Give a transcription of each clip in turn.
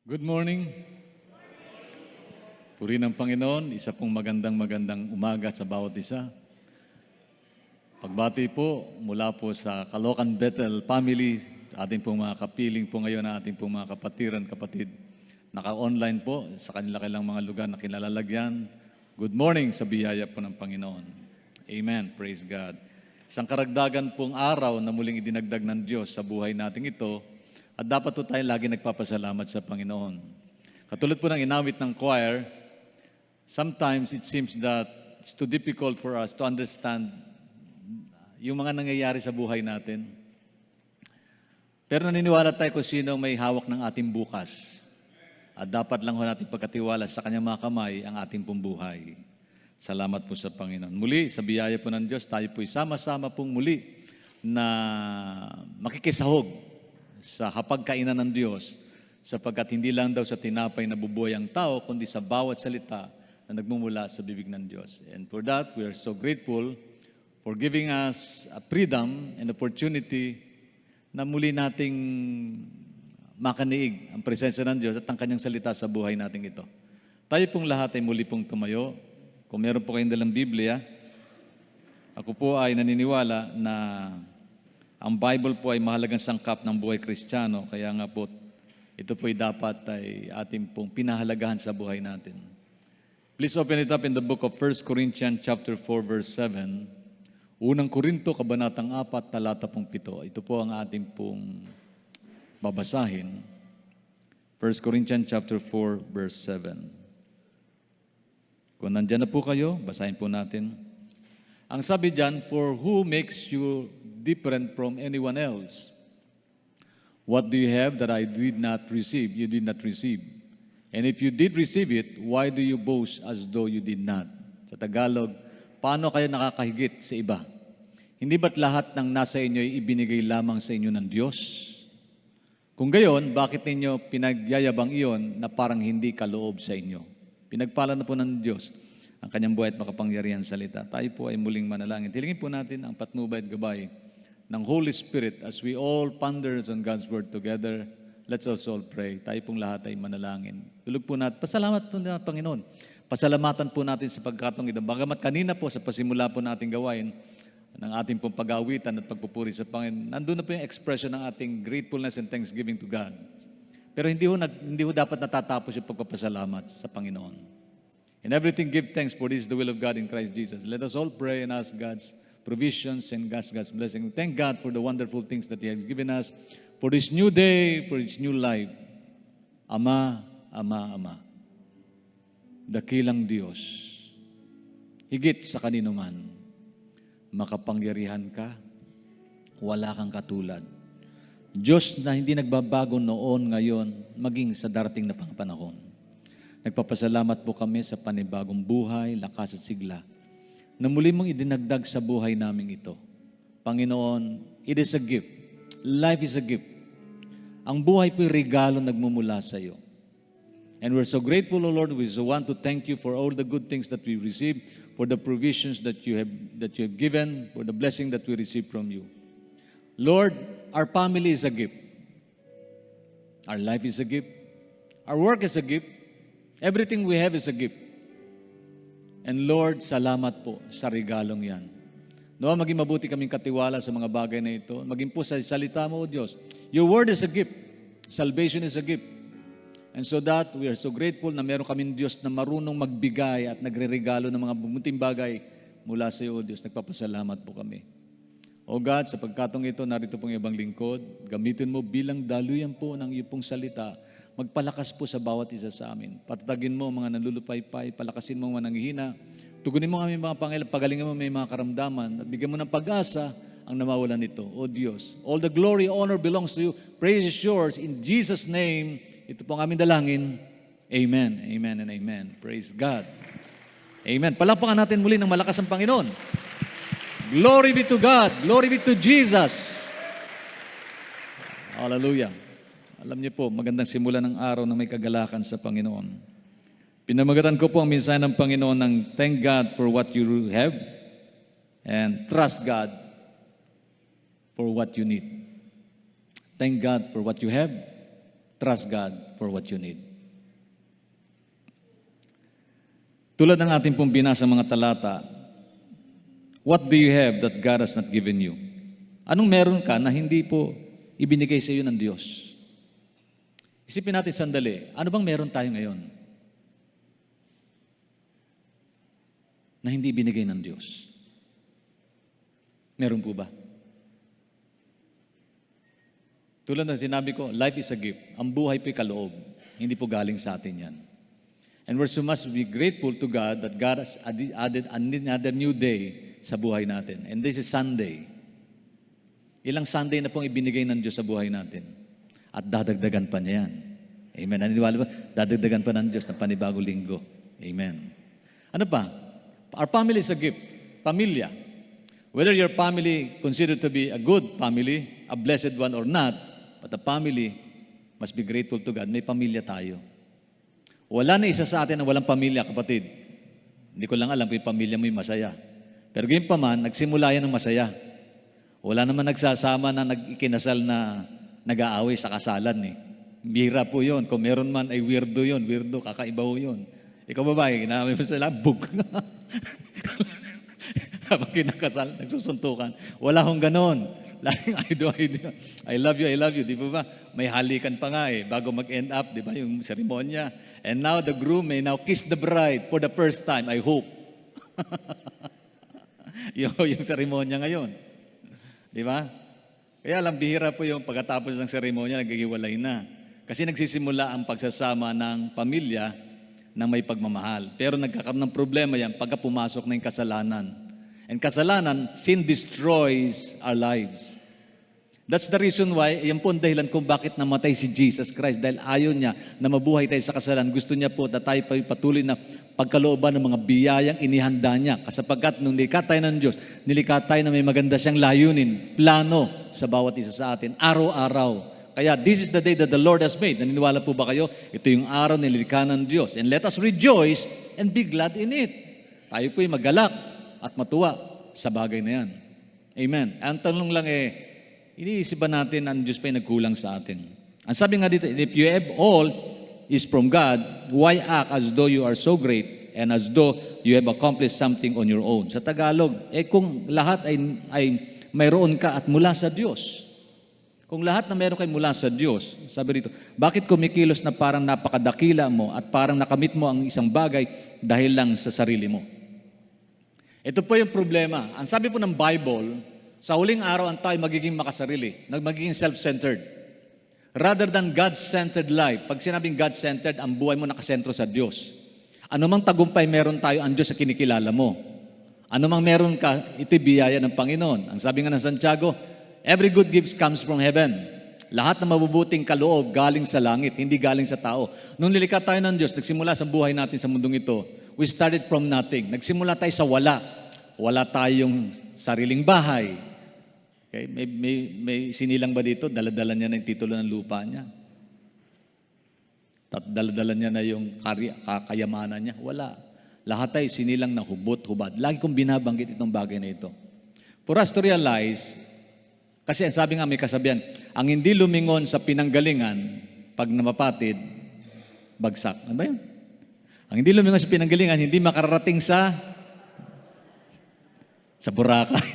Good morning. Puri ng Panginoon, isa pong magandang umaga sa bawat isa. Pagbati po mula po sa Caloocan Bethel family, ating pong mga kapiling po ngayon, ating pong mga kapatid, naka-online po sa kanilang mga lugar na kinalalagyan. Good morning sa biyaya po ng Panginoon. Amen. Praise God. Isang karagdagan pong araw na muling idinagdag ng Diyos sa buhay nating ito. At dapat po tayo lagi nagpapasalamat sa Panginoon. Katulad po ng inawit ng choir, sometimes it seems that it's too difficult for us to understand yung mga nangyayari sa buhay natin. Pero naniniwala tayo kung sino may hawak ng ating bukas. At dapat lang ho natin pagkatiwala sa kanyang mga kamay ang ating pong buhay. Salamat po sa Panginoon. Muli, sa biyaya po ng Diyos, tayo po'y sama-sama pong muli na makikisahog sa hapagkainan ng Diyos, sapagkat hindi lang daw sa tinapay nabubuhay ang tao, kundi sa bawat salita na nagmumula sa bibig ng Diyos. And for that, we are so grateful for giving us a freedom and opportunity na muli nating makaniig ang presensya ng Diyos at ang kanyang salita sa buhay nating ito. Tayo pong lahat ay muli pong tumayo. Kung meron po kayong dalang Biblia, ako po ay naniniwala na ang Bible po ay mahalagang sangkap ng buhay Kristiyano, kaya nga po ito po ay dapat ay ating pong pinahalagahan sa buhay natin. Please open it up in the book of 1 Corinthians chapter 4 verse 7. Unang Korinto, kabanatang 4, talata pong 7. Ito po ang ating pong babasahin. 1 Corinthians chapter 4 verse 7. Kung nandyan na po kayo, basahin po natin. Ang sabi dyan, for who makes you different from anyone else? What do you have that I did not receive? You did not receive. And if you did receive it, why do you boast as though you did not? Sa Tagalog, paano kayo nakakahigit sa iba? Hindi ba't lahat ng nasa inyo ay ibinigay lamang sa inyo ng Diyos? Kung gayon, bakit ninyo pinagyayabang iyon na parang hindi kaloob sa inyo? Pinagpala na po ng Diyos ang kanyang buhay at makapangyarihan salita. Tayo po ay muling manalangin. Tilingin po natin ang patnubay at gabay ng Holy Spirit as we all ponder on God's Word together. Let's also all pray. Tayo pong lahat ay manalangin. Tulog po natin. Pasalamat po na Panginoon. Pasalamatan po natin sa pagkatong ito. Bagamat kanina po sa pasimula po natin gawain ng ating pong pag-awitan at pagpupuri sa Panginoon, nandun na po yung expression ng ating gratefulness and thanksgiving to God. Pero hindi ho dapat natatapos yung pagpapasalamat sa Panginoon. In everything, give thanks, for this is the will of God in Christ Jesus. Let us all pray and ask God's provisions and God's blessing. Thank God for the wonderful things that He has given us, for this new day, for this new life. Ama, Ama, Ama. Dakilang Diyos, higit sa kanino man, makapangyarihan ka, wala kang katulad. Diyos na hindi nagbabago noon, ngayon, maging sa darating na panahon. Nagpapasalamat po kami sa panibagong buhay, lakas at sigla na muli mong idinagdag sa buhay namin ito. Panginoon, it is a gift. Life is a gift. Ang buhay po'y regalo nagmumula sa iyo. And we're so grateful, O Lord. We so want to thank you for all the good things that we receive, for the provisions that you have given, for the blessing that we receive from you. Lord, our family is a gift. Our life is a gift. Our work is a gift. Everything we have is a gift. And Lord, salamat po sa regalong yan. Nawa maging mabuti kaming katiwala sa mga bagay na ito. Maging po sa salita mo, O Diyos. Your word is a gift. Salvation is a gift. And so that we are so grateful na meron kaming Diyos na marunong magbigay at nagre-regalo ng mga bumuting bagay mula sa iyo, O Diyos. Nagpapasalamat po kami. O God, sa pagkatong ito, narito pong ibang lingkod. Gamitin mo bilang daluyan po ng iyong pong salita. Magpalakas po sa bawat isa sa amin. Patatagin mo mga nanlulupaypay, palakasin mo mga nanghihina. Tugunin mo kami mga pangailan, pagalingan mo may mga karamdaman, at bigyan mo ng pag-asa ang namawalan nito. O Diyos, all the glory, honor belongs to you. Praise is yours. In Jesus' name, ito po ang aming dalangin. Amen, amen, and amen. Praise God. Amen. Palakpakan natin muli ng malakas ang Panginoon. Glory be to God. Glory be to Jesus. Hallelujah. Alam niyo po, magandang simula ng araw na may kagalakan sa Panginoon. Pinamagatan ko po ang mensahe ng Panginoon ng thank God for what you have and trust God for what you need. Thank God for what you have Trust God for what you need. Tulad ng ating pong binasa mga talata, what do you have that God has not given you? Anong meron ka na hindi po ibinigay sa iyo ng Diyos? Isipin natin sandali, ano bang meron tayo ngayon na hindi binigay ng Diyos? Meron po ba? Tulad ng sinabi ko, life is a gift. Ang buhay po'y kaloob. Hindi po galing sa atin yan. And we must be grateful to God that God has added another new day sa buhay natin. And this is Sunday. Ilang Sunday na pong ibinigay ng Diyos sa buhay natin. At dadagdagan pa niya yan. Amen. Naniniwala ba? Dadagdagan pa ng Diyos ng panibagong linggo. Amen. Ano pa? Our family is a gift. Pamilya. Whether your family considered to be a good family, a blessed one or not, but the family must be grateful to God. May pamilya tayo. Wala na isa sa atin na walang pamilya, kapatid. Hindi ko lang alam kung yung pamilya mo yung masaya. Pero gayon pa man, nagsimula yan ng masaya. Wala naman nagsasama na nag-ikinasal na nag-aaway sa kasalan eh. Bihira po yun. Kung meron man ay weirdo yun. Weirdo, kakaiba ho yun. Ikaw babae, kinamay mo sila, bug. Habang kinakasal, nagsusuntukan. Wala hong ganon. Laging I love you. Di ba ba? May halikan pa nga eh, bago mag-end up, di ba, yung seremonya. And now the groom may now kiss the bride for the first time, I hope. yung seremonya ngayon. Di ba? Kaya lang, bihira po yung pagkatapos ng seremonya, naghihiwalay na. Kasi nagsisimula ang pagsasama ng pamilya na may pagmamahal. Pero nagkakaroon ng problema yan pagka pumasok na yung kasalanan. And kasalanan, sin destroys our lives. That's the reason why, yan po ang dahilan kung bakit namatay si Jesus Christ. Dahil ayaw niya na mabuhay tayo sa kasalanan. Gusto niya po na tayo patuloy na pagkalooban ng mga biyayang inihanda niya. Kasapagkat nung nilikha tayo ng Diyos, nilikha tayo na may maganda siyang layunin, plano sa bawat isa sa atin, araw-araw. Kaya this is the day that the Lord has made. Naniniwala po ba kayo? Ito yung araw na nilikha ng Diyos. And let us rejoice and be glad in it. Tayo po'y magalak at matuwa sa bagay na yan. Amen. Ang tanong lang iniisip ba natin ang Diyos pa'y nagkulang sa atin? Ang sabi nga dito, if you have all is from God, why act as though you are so great and as though you have accomplished something on your own? Sa Tagalog, kung lahat ay mayroon ka at mula sa Diyos. Kung lahat na meron kayo mula sa Diyos, sabi rito, bakit kumikilos na parang napakadakila mo at parang nakamit mo ang isang bagay dahil lang sa sarili mo? Ito po yung problema. Ang sabi po ng Bible, sa huling araw ang tayo magiging makasarili, magiging self-centered. Rather than God-centered life. Pag sinabing God-centered, ang buhay mo nakasentro sa Diyos. Ano mang tagumpay meron tayo, ang Diyos sa kinikilala mo. Ano mang meron ka, ito'y biyaya ng Panginoon. Ang sabi nga ng Santiago, every good gift comes from heaven. Lahat ng mabubuting kaloob galing sa langit, hindi galing sa tao. Nung nilikha tayo ng Diyos, nagsimula sa buhay natin sa mundong ito, we started from nothing. Nagsimula tayo sa wala. Wala tayong sariling bahay. Okay? May sinilang ba dito? Daladala niya na yung titulo ng lupa niya. Daladala niya na yung kakayamanan niya. Wala. Lahat ay sinilang na hubot-hubad. Lagi kong binabanggit itong bagay na ito. For us to realize, kasi sabi nga may kasabihan, ang hindi lumingon sa pinanggalingan, pag namapatid, bagsak. Ano ba yun? Ang hindi lumingon sa pinanggalingan, hindi makararating sa Boracay.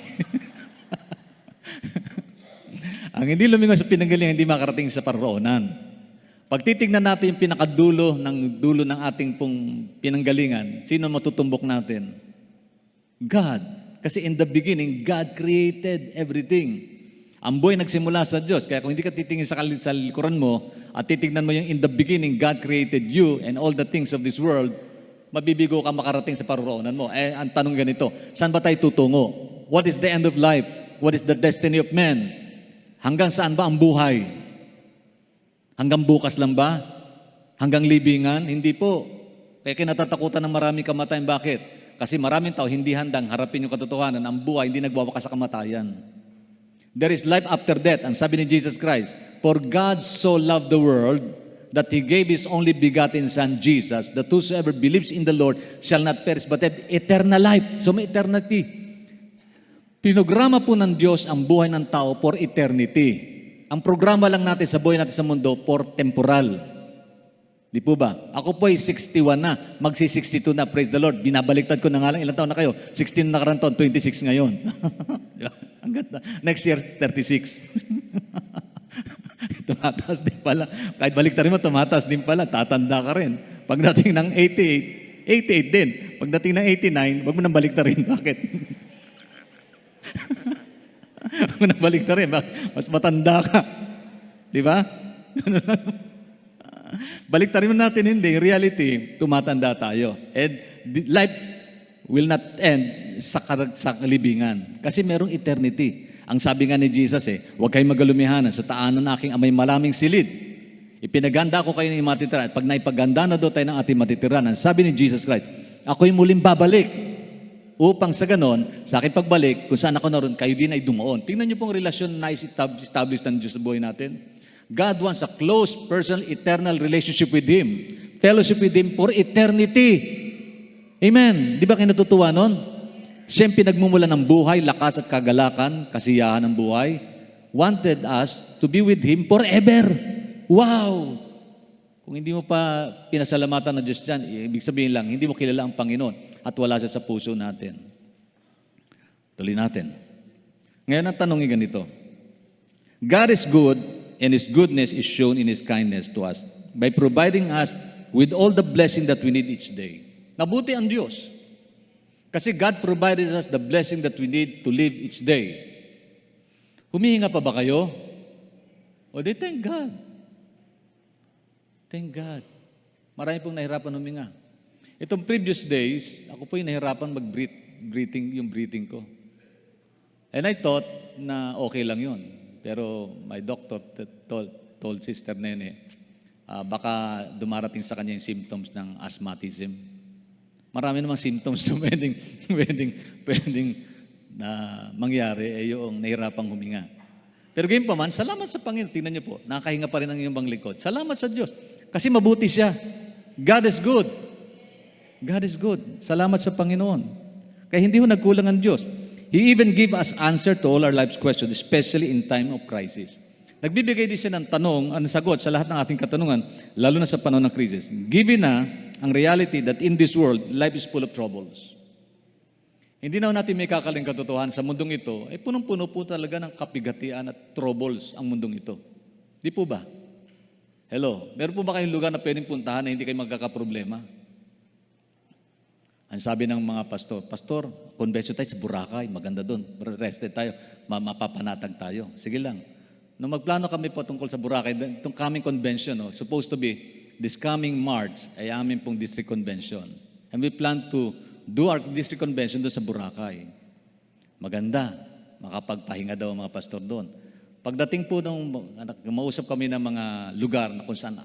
Ang hindi lumingon sa pinanggalingan, hindi makarating sa paroonan. Pag titignan natin yung pinakadulo ng ating pong pinanggalingan, sino matutumbok natin? God. Kasi in the beginning, God created everything. Ang buhay nagsimula sa Diyos. Kaya kung hindi ka titingin sa likuran mo at titignan mo yung in the beginning, God created you and all the things of this world, mabibigo ka makarating sa paroroonan mo. Ang tanong ganito, saan ba tayo tutungo? What is the end of life? What is the destiny of man? Hanggang saan ba ang buhay? Hanggang bukas lang ba? Hanggang libingan? Hindi po. Kaya kinatatakutan ng maraming kamatayan. Bakit? Kasi maraming tao hindi handang harapin yung katotohanan. Ang buhay hindi nagwawakas sa kamatayan. There is life after death. Ang sabi ni Jesus Christ, for God so loved the world that He gave His only begotten Son, Jesus, that whosoever believes in the Lord shall not perish but have eternal life. So may eternity. Pinograma po ng Diyos ang buhay ng tao for eternity. Ang programa lang natin sa buhay natin sa mundo, for temporal. Di po ba? Ako po ay 61 na, magsi-62 na, praise the Lord. Binabaliktad ko na nga lang, ilang taon na kayo? 16 na nakaraan taon, 26 ngayon. Di ba? Ang ganda. Next year, 36. Tumataas din pala. Kahit baliktarin mo, tumataas din pala. Tatanda ka rin. Pagdating ng 88, 88 din. Pagdating ng 89, wag mo nang baliktarin. Bakit? Wag mo nang baliktarin. Mas matanda ka. Di ba? Baliktarin mo natin, hindi. In reality, tumatanda tayo. And life will not end sa kalibingan. Kasi merong eternity. Ang sabi nga ni Jesus huwag kayong magalumihanan sa taanan ng aking amay malaming silid. Ipinaganda ko kayo ng matitirahan. At pag naipaganda na daw tayo ng ating matitirahan, sabi ni Jesus Christ, ako'y muling babalik. Upang sa ganon, sa aking pagbalik, kung saan ako naroon, kayo din ay dumoon. Tingnan niyo pong relasyon na established ng Diyos sa buhay natin. God wants a close, personal, eternal relationship with Him. Fellowship with Him for eternity. Amen. Di ba kayo natutuwa nun? Siyang pinagmumula ng buhay, lakas at kagalakan, kasiyahan ng buhay, wanted us to be with Him forever. Wow! Kung hindi mo pa pinasalamatan ng Diyos dyan, ibig sabihin lang, hindi mo kilala ang Panginoon at wala siya sa puso natin. Tuloy natin. Ngayon ang tanong ay ganito. God is good and His goodness is shown in His kindness to us by providing us with all the blessing that we need each day. Mabuti ang Diyos. Kasi God provided us the blessing that we need to live each day. Humihinga pa ba kayo? O di, thank God. Thank God. Marami pong nahirapan huminga. Itong previous days, ako po yung nahirapan breathing ko. And I thought na okay lang yun. Pero my doctor told Sister Nene, baka dumarating sa kanya yung symptoms ng asthmatism. Marami namang symptoms na pwedeng na mangyari yung nahirapang huminga. Pero gayon pa man, salamat sa Panginoon. Tingnan niyo po, nakahinga pa rin ang iyong lingkod. Salamat sa Diyos. Kasi mabuti siya. God is good. God is good. Salamat sa Panginoon. Kaya hindi ho nagkulang ang Diyos. He even give us answer to all our life's questions, especially in time of crisis. Nagbibigay din siya ng tanong, ang sagot sa lahat ng ating katanungan, lalo na sa panahon ng crisis. Given na ang reality that in this world, life is full of troubles. Hindi na natin may kakaling katotohanan sa mundong ito, punong-puno po talaga ng kapigatian at troubles ang mundong ito. Di po ba? Hello, meron po ba kayong lugar na pwedeng puntahan na hindi kayo magkakaproblema? Ang sabi ng mga pastor, convention tayo sa Boracay, maganda doon, rested tayo, mapapanatag tayo. Sige lang. Nung magplano kami po tungkol sa Boracay, itong coming convention, supposed to be this coming March ay amin pong district convention. And we plan to do our district convention doon sa Boracay. Maganda, makapagpahinga daw ang mga pastor doon. Pagdating po nung mausap kami ng mga lugar na kung saan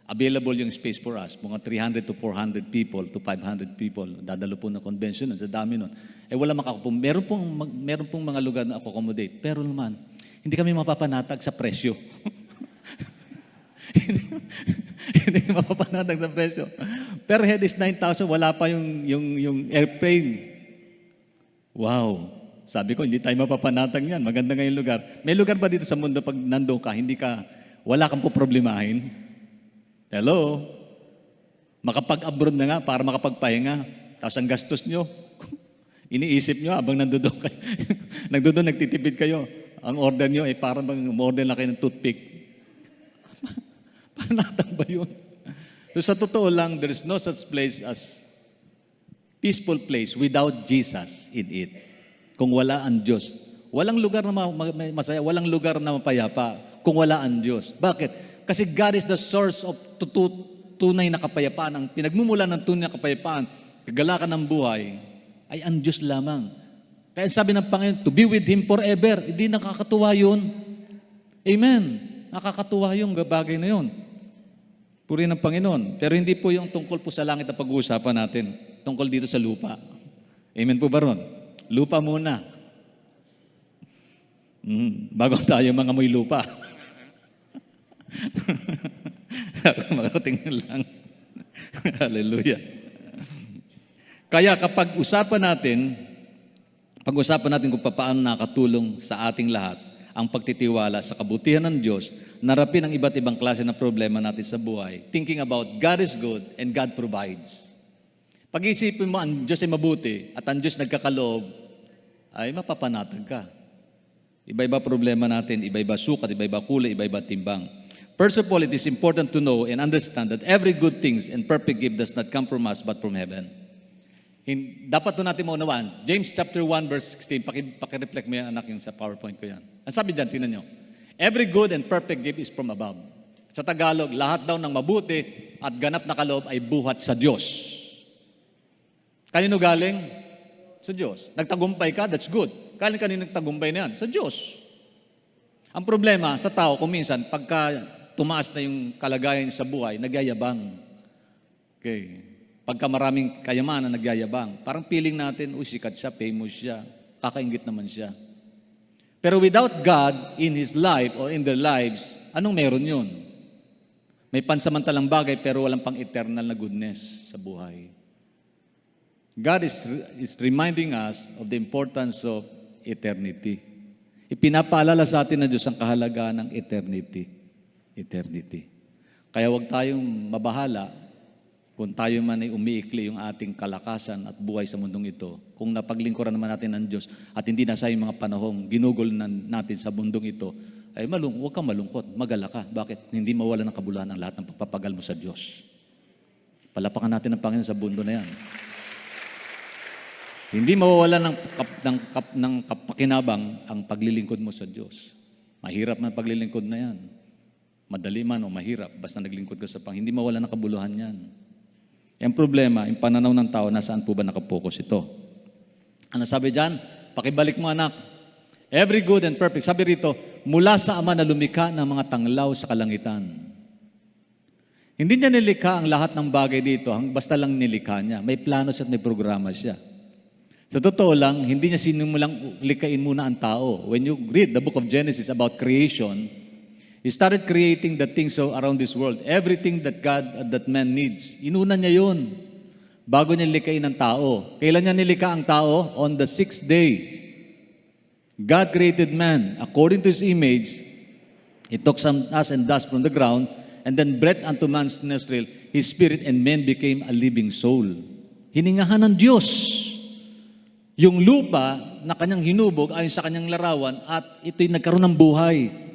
available yung space for us, mga 300 to 400 people to 500 people, dadalo po ng convention, sa dami nun. Wala makakapong, meron pong mga lugar na accommodate, pero naman, hindi kami mapapanatag sa presyo. Hindi mapapanatag sa presyo. Per head is 9,000, wala pa yung airplane. Wow! Sabi ko, hindi tayo mapapanatag yan. Maganda nga yung lugar. May lugar ba dito sa mundo pag nandun ka, wala kang po problemahin? Hello? Makapag-abroad na nga para makapagpahinga. Tapos ang gastos nyo, iniisip nyo habang nandoon kayo. Nagtitipid kayo. Ang order nyo ay parang order na kayo ng toothpick. Panatang ba yun? So sa totoo lang, there is no such place as peaceful place without Jesus in it. Kung wala ang Diyos. Walang lugar na masaya, walang lugar na mapayapa kung wala ang Diyos. Bakit? Kasi God is the source of tunay na kapayapaan. Ang pinagmumula ng tunay na kapayapaan, kagalakan ng buhay, ay ang Diyos lamang. Kaya sabi ng Panginoon, to be with Him forever. Hindi nakakatuwa yun. Amen. Nakakatuwa yung bagay na yun. Puri ng Panginoon. Pero hindi po yung tungkol po sa langit na pag-uusapan natin. Tungkol dito sa lupa. Amen po ba ron? Lupa muna. Bago tayo mga mo'y lupa. Makarating lang. Hallelujah. Kaya pag-usapan natin kung paano nakatulong sa ating lahat ang pagtitiwala sa kabutihan ng Diyos, narapin ang iba't ibang klase ng problema natin sa buhay, thinking about God is good and God provides. Pag-iisipin mo ang Diyos ay mabuti at ang Diyos nagkakaloob, ay mapapanatag ka. Iba-iba problema natin, iba-iba sukat, iba-iba kulay, iba-iba timbang. First of all, it is important to know and understand that every good things and perfect gift does not come from us but from heaven. Dapat doon natin maunawaan. James chapter 1 verse 16, pakireflect mo yan anak yung sa PowerPoint ko yan. Ang sabi dyan, tingnan nyo. Every good and perfect gift is from above. Sa Tagalog, lahat daw ng mabuti at ganap na kaloob ay buhat sa Diyos. Kanino galing? Sa Diyos. Nagtagumpay ka, that's good. Kanino nagtagumpay na yan? Sa Diyos. Ang problema sa tao, kung minsan, pagka tumaas na yung kalagayan sa buhay, nagyayabang. Okay. Pagka maraming kayamanan, nagyayabang. Parang feeling natin, sikat siya, famous siya, kakaingit naman siya. Pero without God in His life or in their lives, anong meron yun? May pansamantalang bagay pero walang pang-eternal na goodness sa buhay. God is reminding us of the importance of eternity. Ipinapaalala sa atin ng Diyos ang kahalagaan ng eternity. Eternity. Kaya huwag tayong mabahala kung tayo man ay umiikli yung ating kalakasan at buhay sa mundong ito. Kung napaglingkuran naman natin ng Diyos at hindi nasa yung mga panahong ginugol natin sa mundong ito, ay huwag kang malungkot, magala ka. Bakit? Hindi mawala ng kabuluhan ang lahat ng pagpapagal mo sa Diyos. Palapakan natin ang Panginoon sa mundo na yan. Hindi mawawala ng kapakinabang ang paglilingkod mo sa Diyos. Mahirap man paglilingkod na yan. Madali man o mahirap, basta naglingkod ka sa Panginoon. Hindi mawala ng kabuluhan yan. Ang problema, yung pananaw ng tao, nasaan po ba nakapokus ito? Ano sabi dyan? Pakibalik mo anak. Every good and perfect. Sabi rito, mula sa Ama na lumikha ng mga tanglaw sa kalangitan. Hindi niya nilikha ang lahat ng bagay dito, basta lang nilikha niya. May plano siya at may programa siya. Sa totoo lang, hindi niya sinimulang likain muna ang tao. When you read the book of Genesis about creation, He started creating the things around this world. Everything that God, that man needs. Inuna niya yun bago niya likain ang tao. Kailan niya nilikha ang tao? On the 6th day. God created man according to His image. He took some dust and dust from the ground and then breathed unto man's nostril His spirit and man became a living soul. Hiningahan ng Diyos yung lupa na kanyang hinubog ayon sa kanyang larawan at ito'y nagkaroon ng buhay.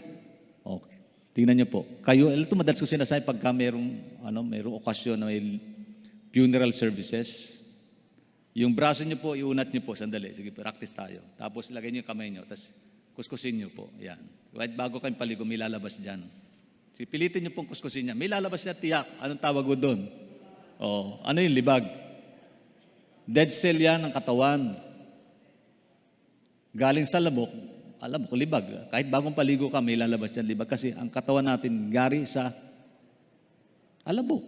Okay. Tingnan niyo po. Kayo, ito madalas ko sinasabi pagka mayroong okasyon na may funeral services. Yung braso niyo po, iunat niyo po, sandali. Sige, practice tayo. Tapos ilagay niyo yung kamay niyo, tapos kuskusin niyo po. Yan. Right bago kayong paligo, may lalabas dyan. Pilitin niyo pong kuskusin niya. May lalabas niya tiyak. Anong tawag ko doon? Ano yung libag? Dead cell yan ng katawan. Galing sa labok, alam ko, libag. Kahit bagong paligo ka, may lalabas dyan libag. Kasi ang katawan natin gari sa alabok.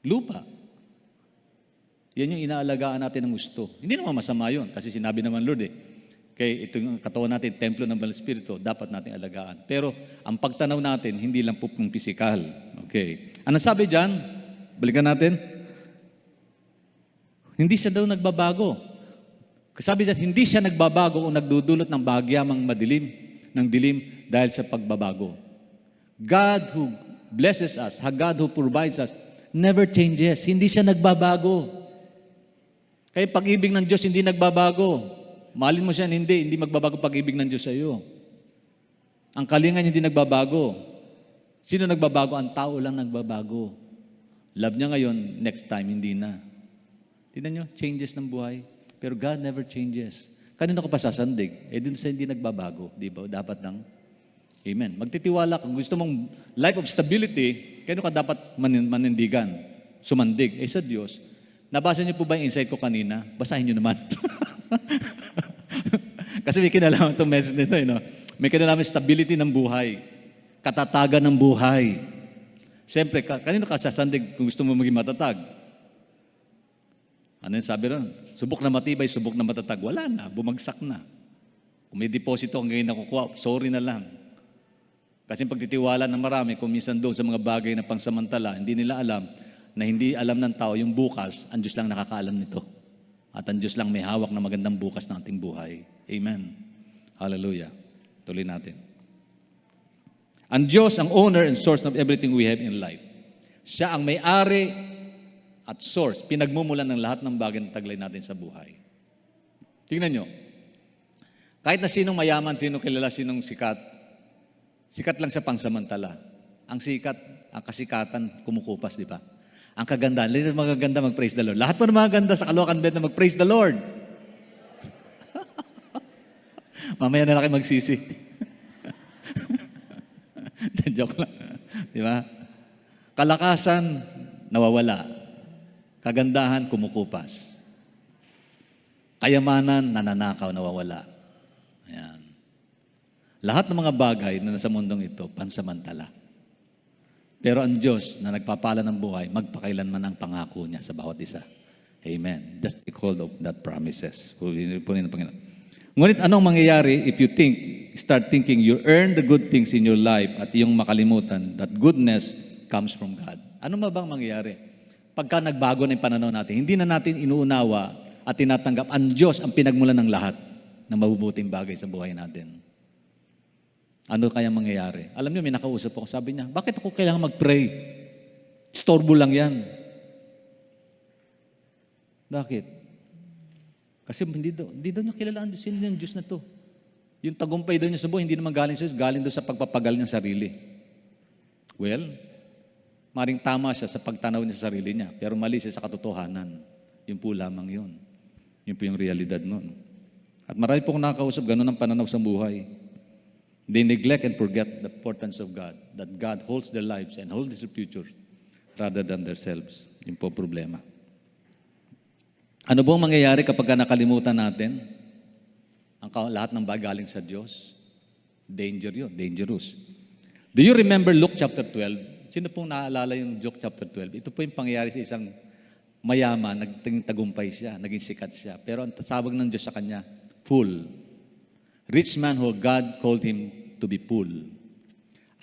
Lupa. Yan yung inaalagaan natin ng gusto. Hindi naman masama yun. Kasi sinabi naman Lord kaya itong katawan natin, templo ng Banal Espiritu, dapat natin alagaan. Pero ang pagtanaw natin, hindi lang po pong pisikal. Okay. Ano sabi dyan? Balikan natin. Hindi siya daw nagbabago. Sabi niya, hindi siya nagbabago o nagdudulot ng bahagyamang ng dilim dahil sa pagbabago. God who blesses us, God who provides us, never changes. Hindi siya nagbabago. Kaya pag-ibig ng Diyos hindi nagbabago. Mahalin mo siya, hindi magbabago pag-ibig ng Diyos sa iyo. Ang kalingan hindi nagbabago. Sino nagbabago? Ang tao lang nagbabago. Love niya ngayon, next time hindi na. Tingnan niyo, changes ng buhay. Pero God never changes. Kanino ka pa sasandig? Dun sa hindi nagbabago. Di ba? Dapat lang. Amen. Magtitiwala. Kung gusto mong life of stability, kanino ka dapat manindigan? Sumandig. Sa Diyos. Nabasa niyo po ba yung insight ko kanina? Basahin niyo naman. Kasi may kinalaman itong message nito. May kinalaman stability ng buhay. Katatagan ng buhay. Siyempre, kanino ka sasandig kung gusto mo maging matatag? Ano yung sabi ron? Subok na matibay, subok na matatag. Wala na, bumagsak na. Kung may deposito ang ngayon nakukuha, sorry na lang. Kasi pagtitiwala ng marami, kung minsan doon sa mga bagay na pangsamantala, hindi nila alam na hindi alam ng tao yung bukas, ang Diyos lang nakakaalam nito. At ang Diyos lang may hawak na magandang bukas ng ating buhay. Amen. Hallelujah. Tuloy natin. Ang Diyos, ang owner and source of everything we have in life. Siya ang may-ari at source, pinagmumulan ng lahat ng bagay na taglay natin sa buhay. Tingnan nyo, kahit na sinong mayaman, sinong kilala, sinong sikat, sikat lang sa pangsamantala. Ang sikat, ang kasikatan, kumukupas, di ba? Ang kagandahan, lahat ng magaganda mag-praise the Lord. Lahat po ng magaganda sa Caloocan Bed na mag-praise the Lord. Mamaya na lang kayo magsisi. Joke lang. Di ba? Kalakasan, nawawala. Kagandahan, kumukupas. Kayamanan, nananakaw, nawawala. Ayan. Lahat ng mga bagay na nasa mundong ito, pansamantala. Pero ang Diyos na nagpapala ng buhay, magpakailanman ang pangako niya sa bawat isa. Amen. Just take hold of that promises. Punin ng Panginoon. Ngunit anong mangyayari if you start thinking you earn the good things in your life at iyong makalimutan that goodness comes from God? Ano bang mangyayari? Pagka nagbago na yung pananaw natin, hindi na natin inuunawa at tinatanggap ang Diyos ang pinagmulan ng lahat ng mabubuting bagay sa buhay natin. Ano kaya mangyayari? Alam niyo, may nakausap ako, sabi niya, bakit ako kailangan mag-pray? Istorbo lang yan. Bakit? Kasi hindi daw niya kilala ang Diyos. Sino yung Diyos na to? Yung tagumpay daw niya sa buhay, hindi naman galing sa Diyos, galing daw sa pagpapagal ng sarili. Well, maring tama siya sa pagtanaw niya sa sarili niya, pero mali siya sa katotohanan. Yun po lamang yun. Yun po yung realidad nun. At marami po akong nakakausap, ganun ang pananaw sa buhay. They neglect and forget the importance of God, that God holds their lives and holds their future rather than themselves. Yun po ang problema. Ano bang mangyayari kapag nakalimutan natin ang lahat ng bagay galing sa Diyos? Danger yun, dangerous. Do you remember Luke chapter 12? Sino pong naalala yung Luke chapter 12? Ito po yung pangyayari sa isang mayaman, naging tagumpay siya, naging sikat siya. Pero ang tasawag ng Diyos sa kanya, fool. Rich man who God called him to be fool.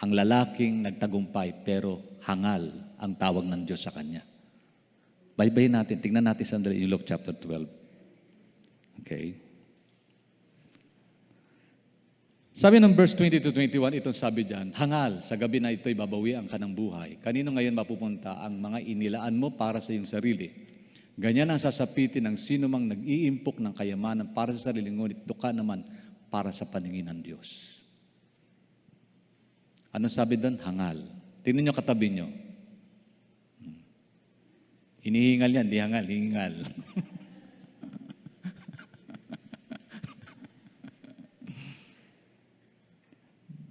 Ang lalaking nagtagumpay pero hangal ang tawag ng Diyos sa kanya. Baybayin natin, tingnan natin sandali yung Luke chapter 12. Okay. Sabi ng verse 20 to 21, itong sabi dyan, hangal, sa gabi na ito'y babawian ka ng buhay. Kanino ngayon mapupunta ang mga inilaan mo para sa iyong sarili? Ganyan ang sasapitin ng sino mang nag-iimpok ng kayamanan para sa sarili, ngunit duka naman para sa paningin ng Diyos. Ano sabi doon? Hangal. Tingnan nyo katabi nyo. Hinihingal yan, di hangal, hingal.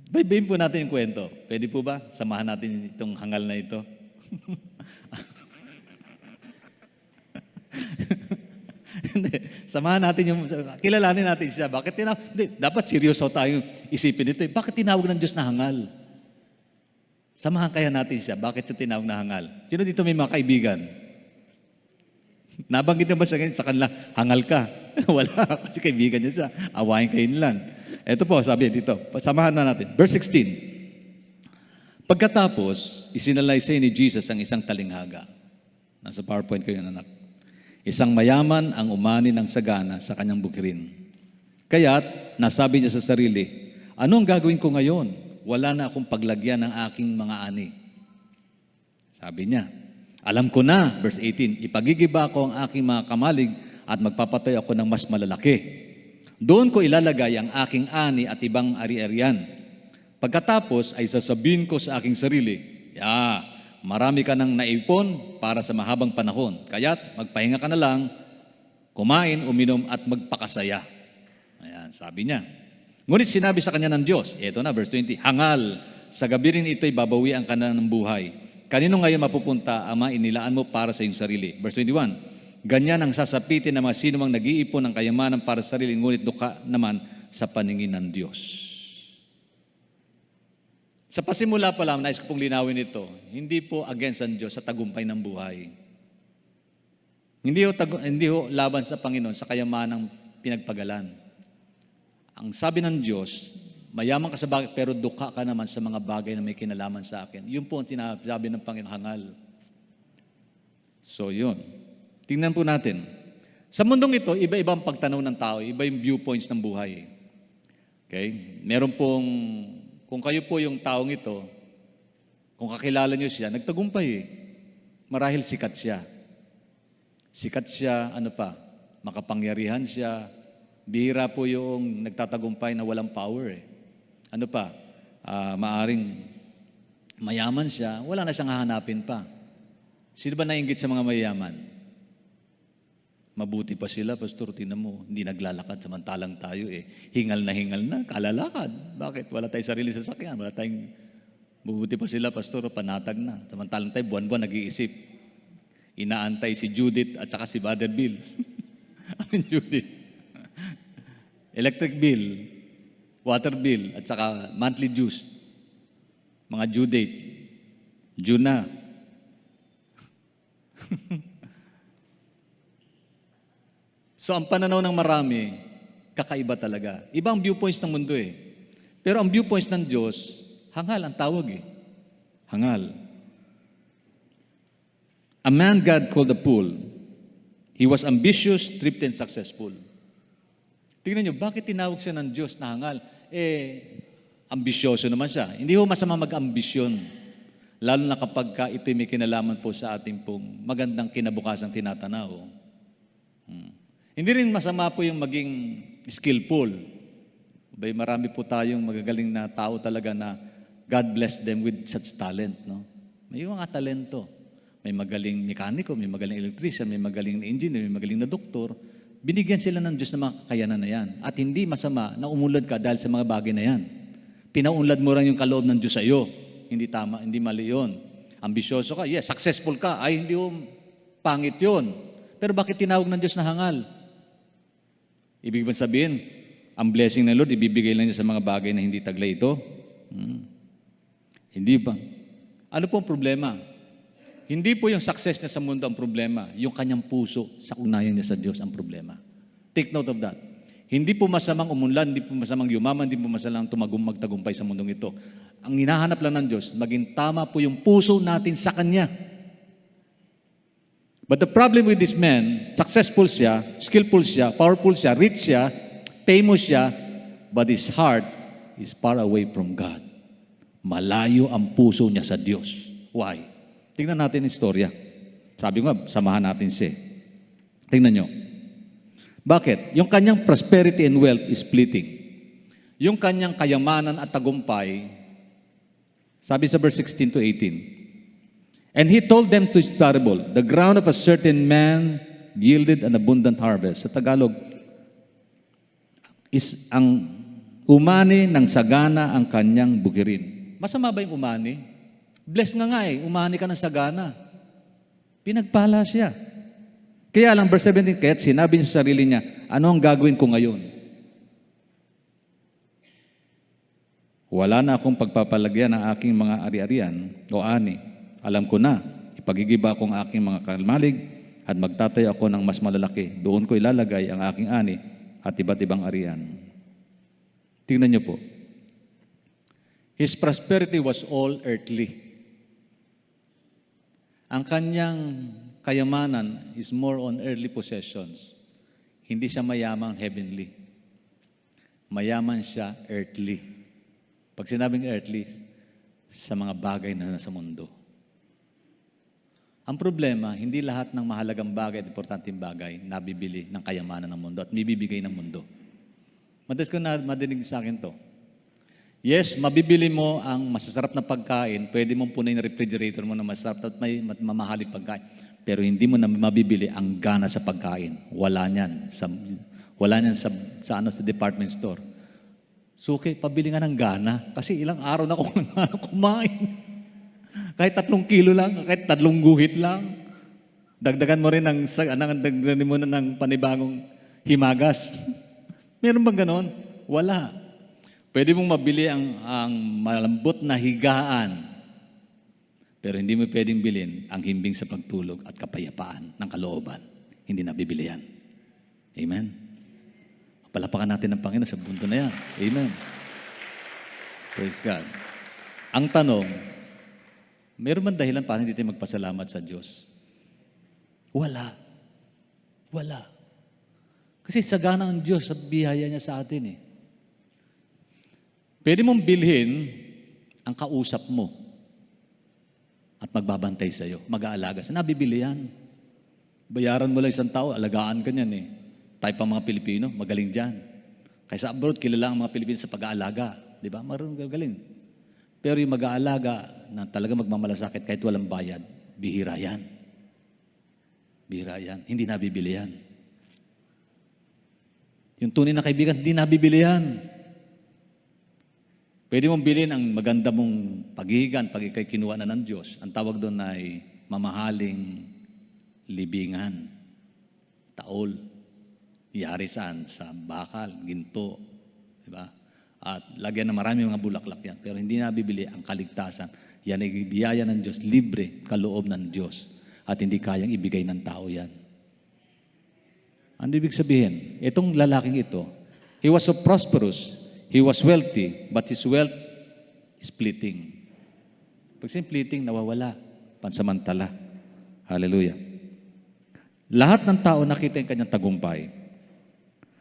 Baybayin po natin yung kwento. Pwede po ba? Samahan natin itong hangal na ito. Samahan natin yung, kilalanin natin siya. Bakit dapat seryoso tayong isipin ito. Bakit tinawag ng Diyos na hangal? Samahan kaya natin siya. Bakit siya tinawag na hangal? Sino dito may mga kaibigan? Nabanggit na ba sa kanila, hangal ka? Wala, kasi kaibigan niya siya. Awayin kayo lang. Ito po, sabi dito, samahan na natin. Verse 16. Pagkatapos, isinalaysay ni Jesus ang isang talinghaga. Nasa PowerPoint ko yun, anak. Isang mayaman ang umani ng sagana sa kanyang bukirin. Kaya't, nasabi niya sa sarili, anong gagawin ko ngayon? Wala na akong paglagyan ng aking mga ani. Sabi niya, alam ko na, verse 18, ipagigiba ko ang aking mga kamalig at magpapatay ako ng mas malalaki. Doon ko ilalagay ang aking ani at ibang ari-arian. Pagkatapos ay sasabihin ko sa aking sarili, marami ka nang naipon para sa mahabang panahon. Kaya't magpahinga ka na lang, kumain, uminom at magpakasaya. Ayan, sabi niya. Ngunit sinabi sa kanya ng Diyos, eto na, verse 20, hangal, sa gabi rin ito'y babawian ka na ng buhay. Kanino ngayon mapupunta, Ama, inilaan mo para sa iyong sarili? Verse 21, ganyan ang sasapitin ng mga sino mang nag-iipon ng kayamanan para sa sarili, ngunit duka naman sa paningin ng Diyos. Sa pasimula pa lang, nais ko pong linawin ito, hindi po against ang Diyos sa tagumpay ng buhay. Hindi ho laban sa Panginoon sa kayamanang pinagpagalan. Ang sabi ng Diyos, mayaman ka sa bagay, pero duka ka naman sa mga bagay na may kinalaman sa akin. Yun po ang sinasabi ng Panginoon, hangal. So yun. Tingnan po natin. Sa mundong ito, iba-ibang pagtanaw ng tao, iba yung viewpoints ng buhay. Okay? Meron pong, kung kayo po yung taong ito, kung kakilala nyo siya, nagtagumpay eh. Marahil sikat siya. Sikat siya, ano pa, makapangyarihan siya. Bihira po yung nagtatagumpay na walang power eh. Ano pa, maaring mayaman siya, wala na siyang hahanapin pa. Sino ba nainggit sa mga mayayaman? Mabuti pa sila, Pastor, tingnan mo, hindi naglalakad, samantalang tayo eh. Hingal na, kalalakad. Bakit? Wala tayong sarili sasakyan, wala tayong, mabuti pa sila, Pastor, panatag na. Samantalang tayo, buwan-buwan nag-iisip. Inaantay si Judith at saka si Brother Bill. Anong Judith? Electric bill, water bill, at saka monthly dues. Mga due date. June na. So, ang pananaw ng marami, kakaiba talaga. Iba ang viewpoints ng mundo eh. Pero ang viewpoints ng Diyos, hangal ang tawag eh. Hangal. A man God called a fool. He was ambitious, thrifty, and successful. Tingnan nyo, bakit tinawag siya ng Diyos na hangal? Ambisyoso naman siya. Hindi ho masama mag-ambisyon. Lalo na kapag ito'y may kinalaman po sa ating pong magandang kinabukasang tinatanaw. Hindi rin masama po yung maging skillful. Marami po tayong magagaling na tao talaga na God bless them with such talent. No? May mga talento. May magaling mekaniko, may magaling electrician, may magaling engineer, may magaling na doktor. Binigyan sila ng Diyos ng mga kakayanan na yan. At hindi masama na umulad ka dahil sa mga bagay na yan. Pinaunlad mo rin yung kaloob ng Diyos sa iyo. Hindi tama, hindi mali yun. Ambisyoso ka, yes, successful ka, ay hindi pangit yun. Pero bakit tinawag ng Diyos na hangal? Ibig ba sabihin, ang blessing ng Lord, ibibigay lang niya sa mga bagay na hindi taglay ito? Hindi ba? Ano po ang problema? Hindi po yung success niya sa mundo ang problema. Yung kanyang puso sa ugnayan niya sa Diyos ang problema. Take note of that. Hindi po masamang umunlad, hindi po masamang yumaman, hindi po masamang magtagumpay sa mundong ito. Ang hinahanap lang ng Diyos, maging tama po yung puso natin sa Kanya. But the problem with this man, successful siya, skillful siya, powerful siya, rich siya, famous siya, but his heart is far away from God. Malayo ang puso niya sa Diyos. Why? Tingnan natin ang istorya. Sabi ko nga, samahan natin siya. Tingnan nyo. Bakit? Yung kanyang prosperity and wealth is fleeting. Yung kanyang kayamanan at tagumpay, sabi sa verse 16 to 18, and he told them to his parable, the ground of a certain man yielded an abundant harvest. Sa Tagalog, is ang umani ng sagana ang kanyang bukirin. Masama ba yung umani? Bless nga eh, umani ka ng sagana. Pinagpala siya. Kaya lang, verse 17, kaya't sinabi niya sa sarili niya, ano ang gagawin ko ngayon? Wala na akong pagpapalagyan ng aking mga ari-arian o ani. Alam ko na, ipagigiba ko ang aking mga kalmalig at magtatayo ako ng mas malalaki. Doon ko ilalagay ang aking ani at iba't ibang arian. Tingnan niyo po. His prosperity was all earthly. Ang kanyang kayamanan is more on earthly possessions. Hindi siya mayamang heavenly. Mayaman siya earthly. Pag sinabing earthly, sa mga bagay na nasa mundo. Ang problema, hindi lahat ng mahalagang bagay at importanteng bagay nabibili ng kayamanan ng mundo at mibibigay ng mundo. Madalas ko na madinig sa akin to. Yes, mabibili mo ang masasarap na pagkain, pwede mong punin yung refrigerator mo na masarap at may mamahaling pagkain. Pero hindi mo na mabibili ang gana sa pagkain. Wala niyan. Wala niyan sa department store. Suki, pabili nga ng gana. Kasi ilang araw na akong kumain. Kahit 3 kilo lang, kahit 3 guhit lang. Dagdagan mo rin dagdagan mo na ng panibagong himagas. Meron bang ganon? Wala. Pwede mong mabili ang malambot na higaan. Pero hindi mo pwedeng bilhin ang himbing sa pagtulog at kapayapaan ng kalooban. Hindi nabibili yan. Amen? Palapakan natin ng Panginoon sa punto na yan. Amen. Praise God. Ang tanong, meron man dahilan para hindi tayo magpasalamat sa Diyos? Wala. Wala. Kasi sagana ang Diyos sa biyaya niya sa atin eh. Pwede mong bilhin ang kausap mo at magbabantay sa'yo, mag-aalaga. Saan nabibili yan? Bayaran mo lang isang tao, alagaan ka niyan eh. Tayo pa mga Pilipino, magaling dyan. Kaysa abroad, kilala ang mga Pilipino sa pag-aalaga. Di ba? Marunong galing. Pero yung mag-aalaga na talaga magmamalasakit kahit walang bayad, bihira yan. Bihira yan. Hindi nabibili yan. Yung tunay na kaibigan, hindi nabibili yan. Pwede mong bilhin ang maganda mong paghihigan pag ikay kinuha na ng Diyos. Ang tawag doon ay mamahaling libingan, taol, yari saan, sa bakal, ginto, di ba? At lagyan na marami mga bulaklak yan. Pero hindi nabibili ang kaligtasan. Yan ay biyaya ng Diyos, libre, kaloob ng Diyos. At hindi kayang ibigay ng tao yan. Ano ibig sabihin? Itong lalaking ito, he was so prosperous, he was wealthy, but his wealth is fleeting. Pag fleeting, nawawala, pansamantala. Hallelujah. Lahat ng tao nakita yung kanyang tagumpay.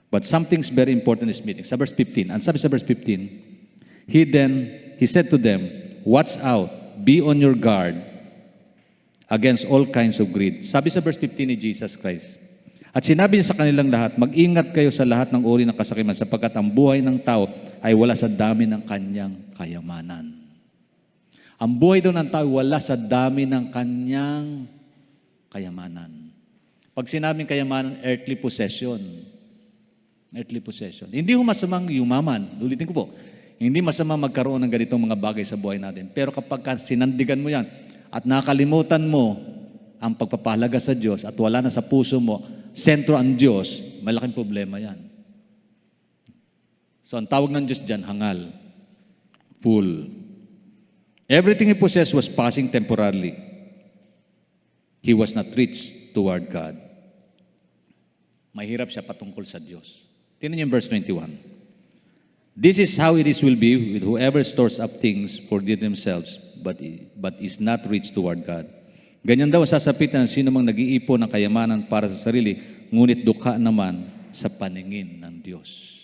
But something's very important in this meeting. Sa verse 15, ang sabi sa verse 15, he said to them, watch out, be on your guard against all kinds of greed. Sabi sa verse 15 ni Jesus Christ. At sinabi niya sa kanilang lahat, mag-ingat kayo sa lahat ng uri ng kasakiman sapagkat ang buhay ng tao ay wala sa dami ng kanyang kayamanan. Ang buhay daw ng tao wala sa dami ng kanyang kayamanan. Pag sinabing kayamanan, earthly possession. Earthly possession. Hindi ho masamang yumaman. Ulitin ko po, hindi masamang magkaroon ng ganitong mga bagay sa buhay natin. Pero kapag sinandigan mo yan at nakalimutan mo ang pagpapahalaga sa Diyos at wala na sa puso mo, sentro ang Diyos, malaking problema yan. So ang tawag ng Diyos dyan, hangal. Fool. Everything he possessed was passing temporarily. He was not rich toward God. Mahirap siya patungkol sa Diyos. Tingnan niyo yung verse 21. This is how it will be with whoever stores up things for themselves, but is not rich toward God. Ganyan daw sasapitan ng sino mang nag-iipon ng kayamanan para sa sarili, ngunit dukha naman sa paningin ng Diyos.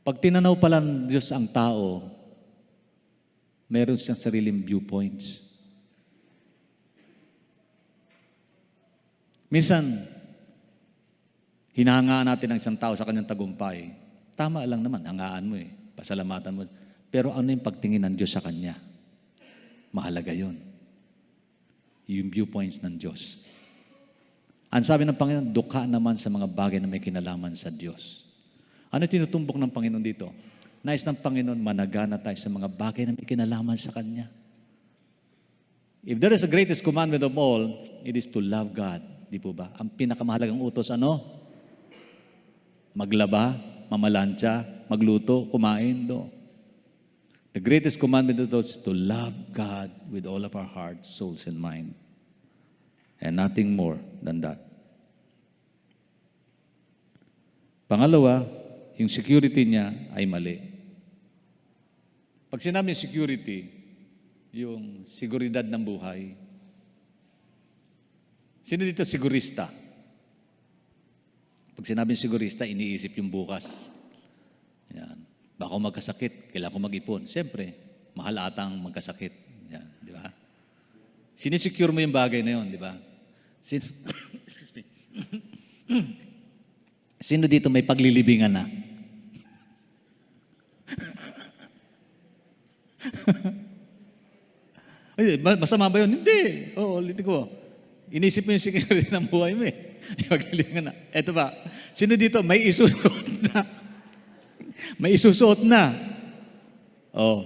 Pag tinanaw pala ng Diyos ang tao, meron siyang sariling viewpoints. Minsan, hinahangaan natin ang isang tao sa kanyang tagumpay. Tama lang naman, hangaan mo pasalamatan mo. Pero ano yung pagtingin ng Diyos sa kanya? Mahalaga yun. Yung viewpoints ng Diyos. Ang sabi ng Panginoon, dukha naman sa mga bagay na may kinalaman sa Diyos. Ano tinutumbok ng Panginoon dito? Nais ng Panginoon, managana tayo sa mga bagay na may kinalaman sa Kanya. If there is the greatest commandment of all, it is to love God. Di po ba? Ang pinakamahalagang utos, ano? Maglaba, mamalansya, magluto, kumain, do. The greatest commandment of those is to love God with all of our hearts, souls, and mind. And nothing more than that. Pangalawa, yung security niya ay mali. Pag sinabi security, yung seguridad ng buhay. Sino dito sigurista? Pag sinabi sigurista, iniisip yung bukas. Yan. Baka magkasakit, kailangan ko mag-ipon. Siyempre, mahal atang magkasakit. Yan, di ba? Sinisecure mo yung bagay na yun, di ba? Excuse me. Sino dito may paglilibingan na? Masama ba yun? Hindi. Oo, ulitin ko. Inisip mo yung security ng buhay mo May paglilibingan na. Eto ba? Sino dito may isusuot na? May isusuot na. Oh.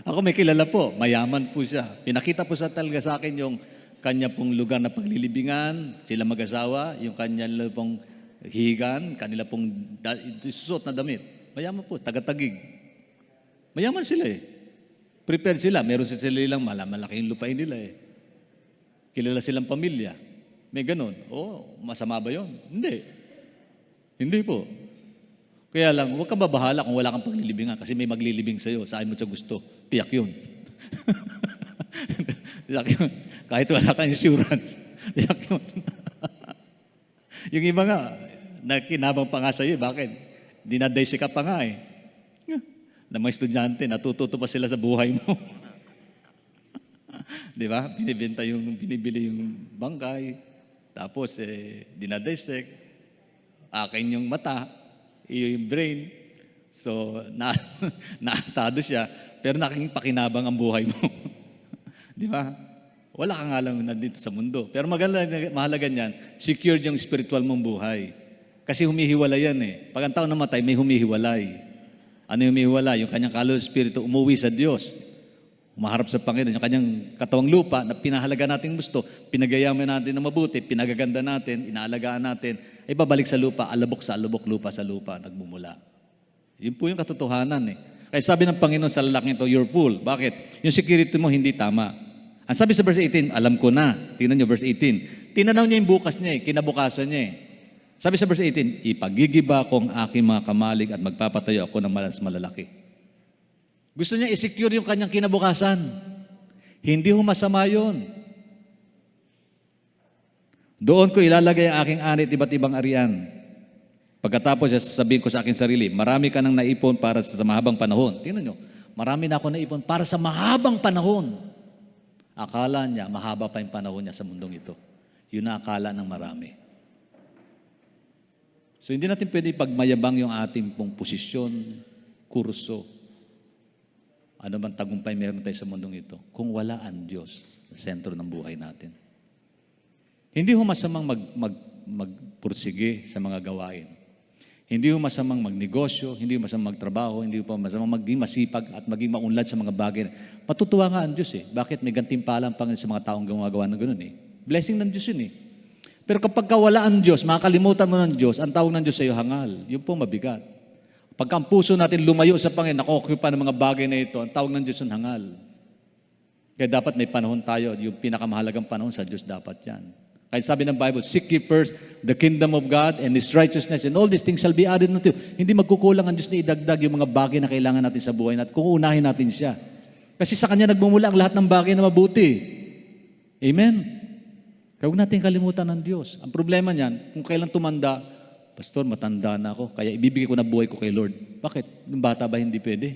Ako may kilala po, mayaman po siya. Pinakita po sa talaga sa akin yung kanya pong lugar na paglilibingan, sila mag-asawa, yung kanya pong higan, kanila pong isusuot na damit. Mayaman po, taga-tagig. Mayaman sila Prepared sila. Meron sila lang malaki yung lupain nila Kilala silang pamilya. May ganun. Masama ba yun? Hindi. Hindi po. Kaya lang, huwag ka babahala kung wala kang paglilibingan kasi may maglilibing sa'yo. Saan mo siya gusto? Tiyak yun. Tiyak yun. Kahit wala kang insurance. Tiyak yun. Yung iba nga, nakinabang pa nga sa'yo. Bakit? Dinadaysi ka pa nga eh. Na mga estudyante, natututo pa sila sa buhay mo. Di ba? Binibili yung bangkay, tapos dinadissect, akin yung mata, iyo yung brain. So, naatado siya, pero nakikipakinabang ang buhay mo. Di ba? Wala ka nga lang nandito sa mundo. Pero mahalaga niyan, secured yung spiritual mong buhay. Kasi humihiwalay yan eh. Pag ang tao namatay, may humihiwalay. Ano yung humihiwalay? Yung kanyang kaluluwa espiritu umuwi sa Diyos. Umaharap sa Panginoon. Yung kanyang katawang lupa na pinahalaga nating gusto, pinagayaman natin na mabuti, pinagaganda natin, inaalagaan natin, ay babalik sa lupa, alabok sa alabok, lupa sa lupa, nagmumula. Yun po yung katotohanan eh. Kaya sabi ng Panginoon sa lalaking ito, you're full. Bakit? Yung security mo hindi tama. Ang sabi sa verse 18, alam ko na. Tingnan nyo, verse 18. Tinanaw niya yung bukas niya eh, kinabukasan niya eh. Sabi sa verse 18, ipagigiba ko ang aking mga kamalig at magpapatayo ako ng mas malalaki. Gusto niya i-secure yung kanyang kinabukasan. Hindi ho masama yun. Doon ko ilalagay ang aking anit iba't ibang arian. Pagkatapos, sasabihin ko sa aking sarili, marami ka nang naipon para sa mahabang panahon. Tingnan nyo, marami na ako naipon para sa mahabang panahon. Akala niya, mahaba pa yung panahon niya sa mundong ito. Yun na akala ng marami. So, hindi natin pwede pagmayabang yung ating pong posisyon, kurso, ano man tagumpay meron tayo sa mundong ito, kung wala ang Diyos sa sentro ng buhay natin. Hindi ho masamang magpursige sa mga gawain. Hindi ho masamang magnegosyo, hindi ho masamang magtrabaho, hindi ho masamang maging masipag at maging maunlad sa mga bagay. Matutuwa nga ang Diyos eh. Bakit may gantimpala ang Panginoon sa mga taong gumagawa ng ganoon eh? Blessing ng Diyos yun eh. Pero kapag wala ang Diyos, makakalimutan mo ng Diyos, ang tawag ng Diyos sa iyo hangal. Yun po mabigat. Pagka ang puso natin lumayo sa Panginoon, nakokupa ng mga bagay na ito, ang tawag ng Diyos yung hangal. Kaya dapat may panahon tayo, yung pinakamahalagang panahon sa Diyos dapat yan. Kaya sabi ng Bible, seek ye first the kingdom of God and His righteousness and all these things shall be added unto you. Hindi magkukulang ang Diyos na idagdag yung mga bagay na kailangan natin sa buhay natin kung unahin natin siya. Kasi sa Kanya nagmumula ang lahat ng bagay na mabuti. Amen? Kaya huwag natin kalimutan ng Diyos. Ang problema niyan, kung kailan tumanda, Pastor, matanda na ako, kaya ibibigay ko na buhay ko kay Lord. Bakit? Nung bata ba hindi pwede?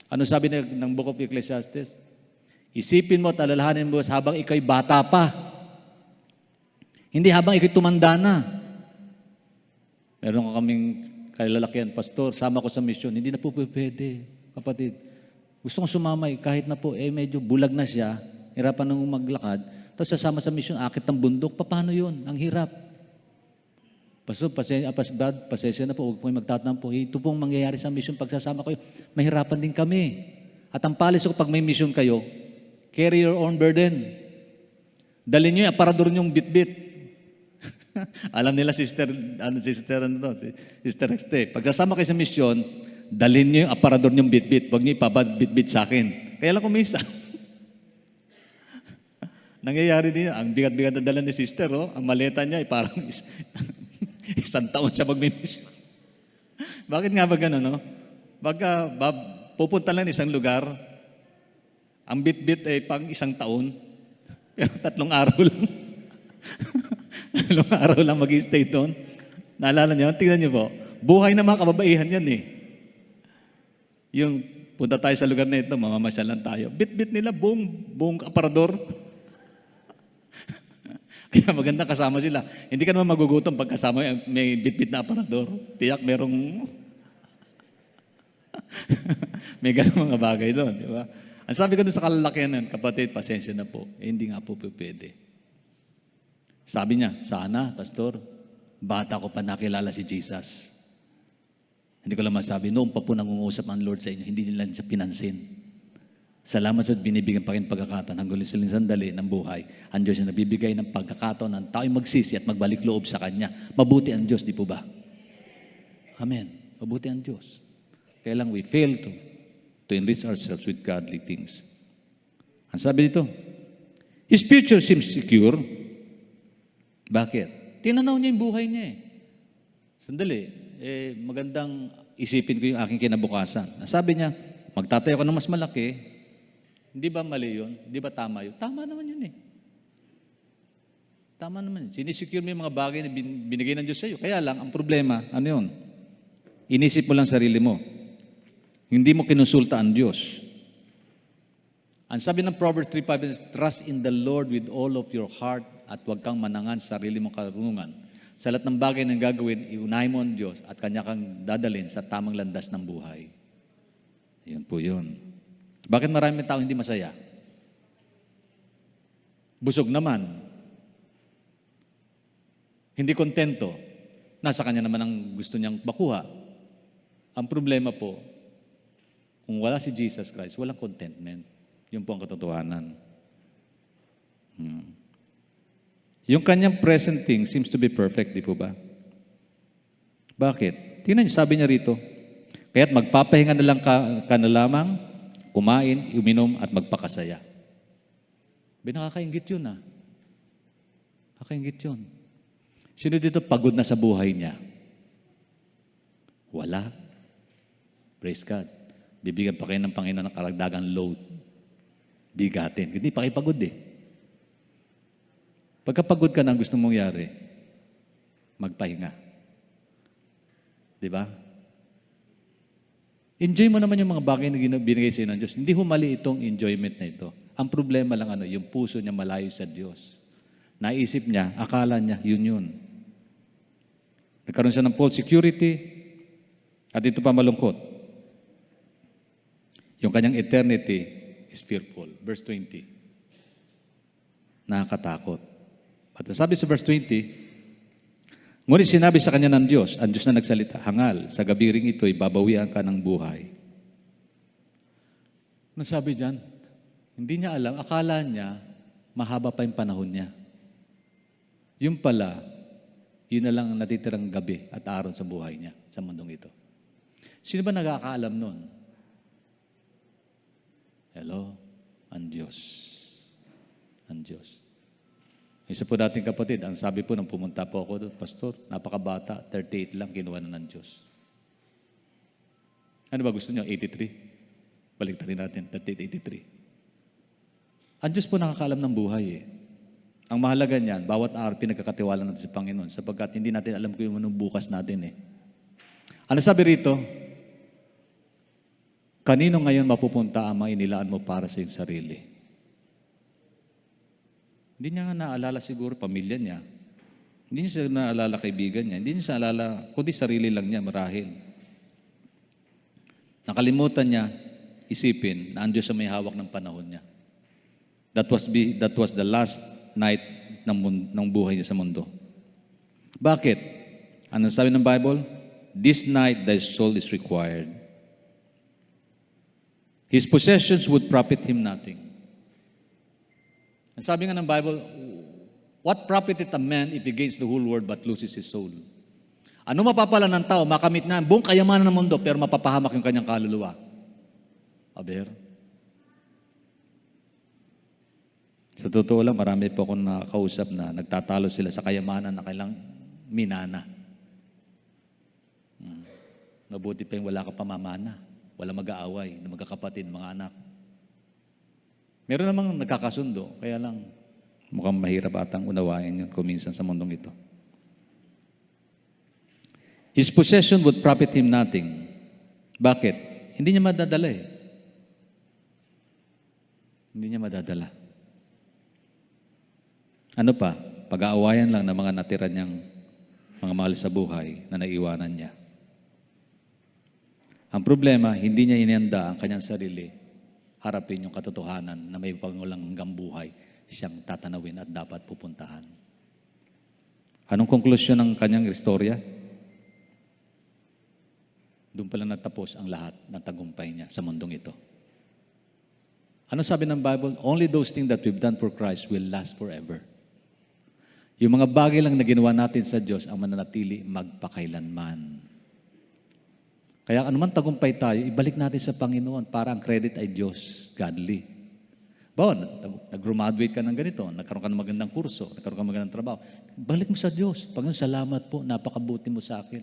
Ano sabi ng Book of Ecclesiastes? Isipin mo at alalahanin mo habang ikaw'y bata pa. Hindi habang ikaw'y tumanda na. Meron ka kaming kalalakyan, Pastor, sama ko sa misyon. Hindi na po pwede, kapatid. Gusto kong sumamay, kahit na po, medyo bulag na siya, hirapan nang maglakad, tapos sasama sa misyon, akit ng bundok, paano yun? Ang hirap. Pastor, pasensya na po, huwag po magtatampo. Ito pong mangyayari sa misyon, pagsasama kayo, mahirapan din kami. At ang palis ko, pag may misyon kayo, carry your own burden. Dalhin nyo yung aparador nyong bit-bit. Alam nila, Sister Exte, pagsasama kayo sa misyon, dalhin nyo yung aparador nyong bit-bit. Huwag nyo ipabad bit-bit sa akin. Kaya lang kumisa. Nangyayari din, ang bigat-bigat na dala ni Sister, ang maleta niya ay parang isang taon siya magmimisyon. Bakit nga ba gano'n, no? Pupunta lang isang lugar, ang bit-bit ay pang isang taon, pero 3 araw lang. 3 araw lang mag-i-stay doon. Naalala niyo? Tingnan niyo po. Buhay ng mga kababaihan yan eh. Yung punta tayo sa lugar na ito, mamamasyal lang tayo. Bit-bit nila, buong aparador. Kaya maganda kasama sila. Hindi ka naman magugutom pag kasama may bit-bit na aparador. Tiyak merong may ganung mga bagay doon, di ba? Ang sabi ko doon sa kalalakihan, kapatid, pasensya na po. Hindi nga po pwede. Sabi niya, sana, Pastor, bata ko pa nakilala si Jesus. Hindi ko lang masabi, noon pa po nangungusap ang Lord sa inyo, hindi nila siya pinansin. Salamat sa binibigyan pa rin pagkakataon hanggang siling sandali ng buhay. Ang Diyos na nabibigay ng pagkakataon ng tao'y magsisi at magbalik loob sa Kanya. Mabuti ang Diyos, di po ba? Amen. Mabuti ang Diyos. Kaya lang we fail to enrich ourselves with godly things. Ang sabi dito, His future seems secure. Bakit? Tinanaw niya yung buhay niya eh. Sandali, magandang isipin ko yung aking kinabukasan. Sabi niya, magtatayo ka ng mas malaki. Hindi ba mali yun? Hindi ba tama yun? Tama naman yun eh. Tama naman yun. Sinisecure mo yung mga bagay na binigay ng Diyos sa iyo. Kaya lang, ang problema, ano yun? Inisip mo lang sarili mo. Hindi mo kinonsulta ang Diyos. Ang sabi ng Proverbs 3:5 is, trust in the Lord with all of your heart at huwag kang manangan sa sarili mong karunungan. Sa lahat ng bagay na gagawin, iunahin mo ang Diyos at Kanya kang dadalhin sa tamang landas ng buhay. Yan po yun. Bakit maraming tao hindi masaya? Busog naman. Hindi kontento. Nasa kanya naman ang gusto niyang makuha. Ang problema po, kung wala si Jesus Christ, walang contentment. Yun po ang katotohanan. Yung kanyang present thing seems to be perfect, di po ba? Bakit? Tingnan niyo, sabi niya rito, kaya't magpapahinga na lang ka na lamang, kumain, uminom, at magpakasaya. Nakakaingit yun Nakakaingit yun. Sino dito pagod na sa buhay niya? Wala. Praise God. Bibigyan pa kayo ng Panginoon ng karagdagang load. Bigatin. Hindi pa kayo pagod Pagkapagod ka na, gusto mong yari, magpahinga. Di ba? Enjoy mo naman yung mga bagay na binigay sa iyo ng Diyos. Hindi humali itong enjoyment na ito. Ang problema lang yung puso niya malayo sa Diyos. Naisip niya, akala niya, yun. Nagkaroon siya ng false security, at ito pa malungkot. Yung kanyang eternity is fearful. Verse 20. Nakakatakot. At sabi sa verse 20, ngunit sinabi sa kanya ng Diyos, ang Diyos na nagsalita, hangal, sa gabi ring ito'y babawian ka ng buhay. Ano sabi dyan? Hindi niya alam, akala niya, mahaba pa yung panahon niya. Yung pala, yun na lang ang natitirang gabi at araw sa buhay niya, sa mundong ito. Sino ba nagkakaalam nun? Hello? Ang Diyos. Ang Diyos. Isa po dating kapatid, ang sabi po nang pumunta po ako doon, Pastor, napakabata, 38 lang, kinuha na ng Diyos. Ano ba gusto niyo? 83? Baliktarin natin, 83. Ang Diyos po nakakaalam ng buhay Ang mahalaga niyan, bawat araw pinagkakatiwala natin sa Panginoon sapagkat hindi natin alam kung yung anong bukas natin Ano sabi rito? Kanino ngayon mapupunta ang mga inilaan mo para sa iyong sarili? Hindi niya nga naalala siguro pamilya niya. Hindi niya siya naalala kaibigan niya. Hindi niya siya naalala, kundi sarili lang niya marahil. Nakalimutan niya isipin na ang Diyos ang may hawak ng panahon niya. That was the last night ng buhay niya sa mundo. Bakit? Ano sabi ng Bible? This night thy soul is required. His possessions would profit him nothing. Ang sabi nga ng Bible, what profiteth a man if he gains the whole world but loses his soul? Ano mapapala ng tao? Makamit na buong kayamanan ng mundo pero mapapahamak yung kanyang kaluluwa. Aber? Sa totoo lang, marami po akong nakakausap na nagtatalo sila sa kayamanan na kailang minana. Mabuti pa yung wala ka pamamana. Wala mag-aaway na magkakapatid, mga anak. Meron namang nagkakasundo, kaya lang mukhang mahirap atang unawain yun kuminsan sa mundong ito. His possession would profit him nothing. Bakit? Hindi niya madadala Hindi niya madadala. Ano pa? Pag-aawayan lang ng mga natira niyang mga mahal sa buhay na naiwanan niya. Ang problema, hindi niya inihanda ang kanyang sarili harapin yung katotohanan na may pangulang hanggang buhay siyang tatanawin at dapat pupuntahan. Anong konklusyon ng kanyang istorya? Doon pala natapos ang lahat ng tagumpay niya sa mundong ito. Ano sabi ng Bible? Only those things that we've done for Christ will last forever. Yung mga bagay lang na ginawa natin sa Diyos ang mananatili magpakailanman. Kaya anuman tagumpay tayo, ibalik natin sa Panginoon para ang credit ay Diyos, godly. Bawa, nag-graduate ka ng ganito, nagkaroon ka ng magandang kurso, nagkaroon ka ng magandang trabaho, balik mo sa Diyos. Panginoon, salamat po, napakabuti mo sa akin.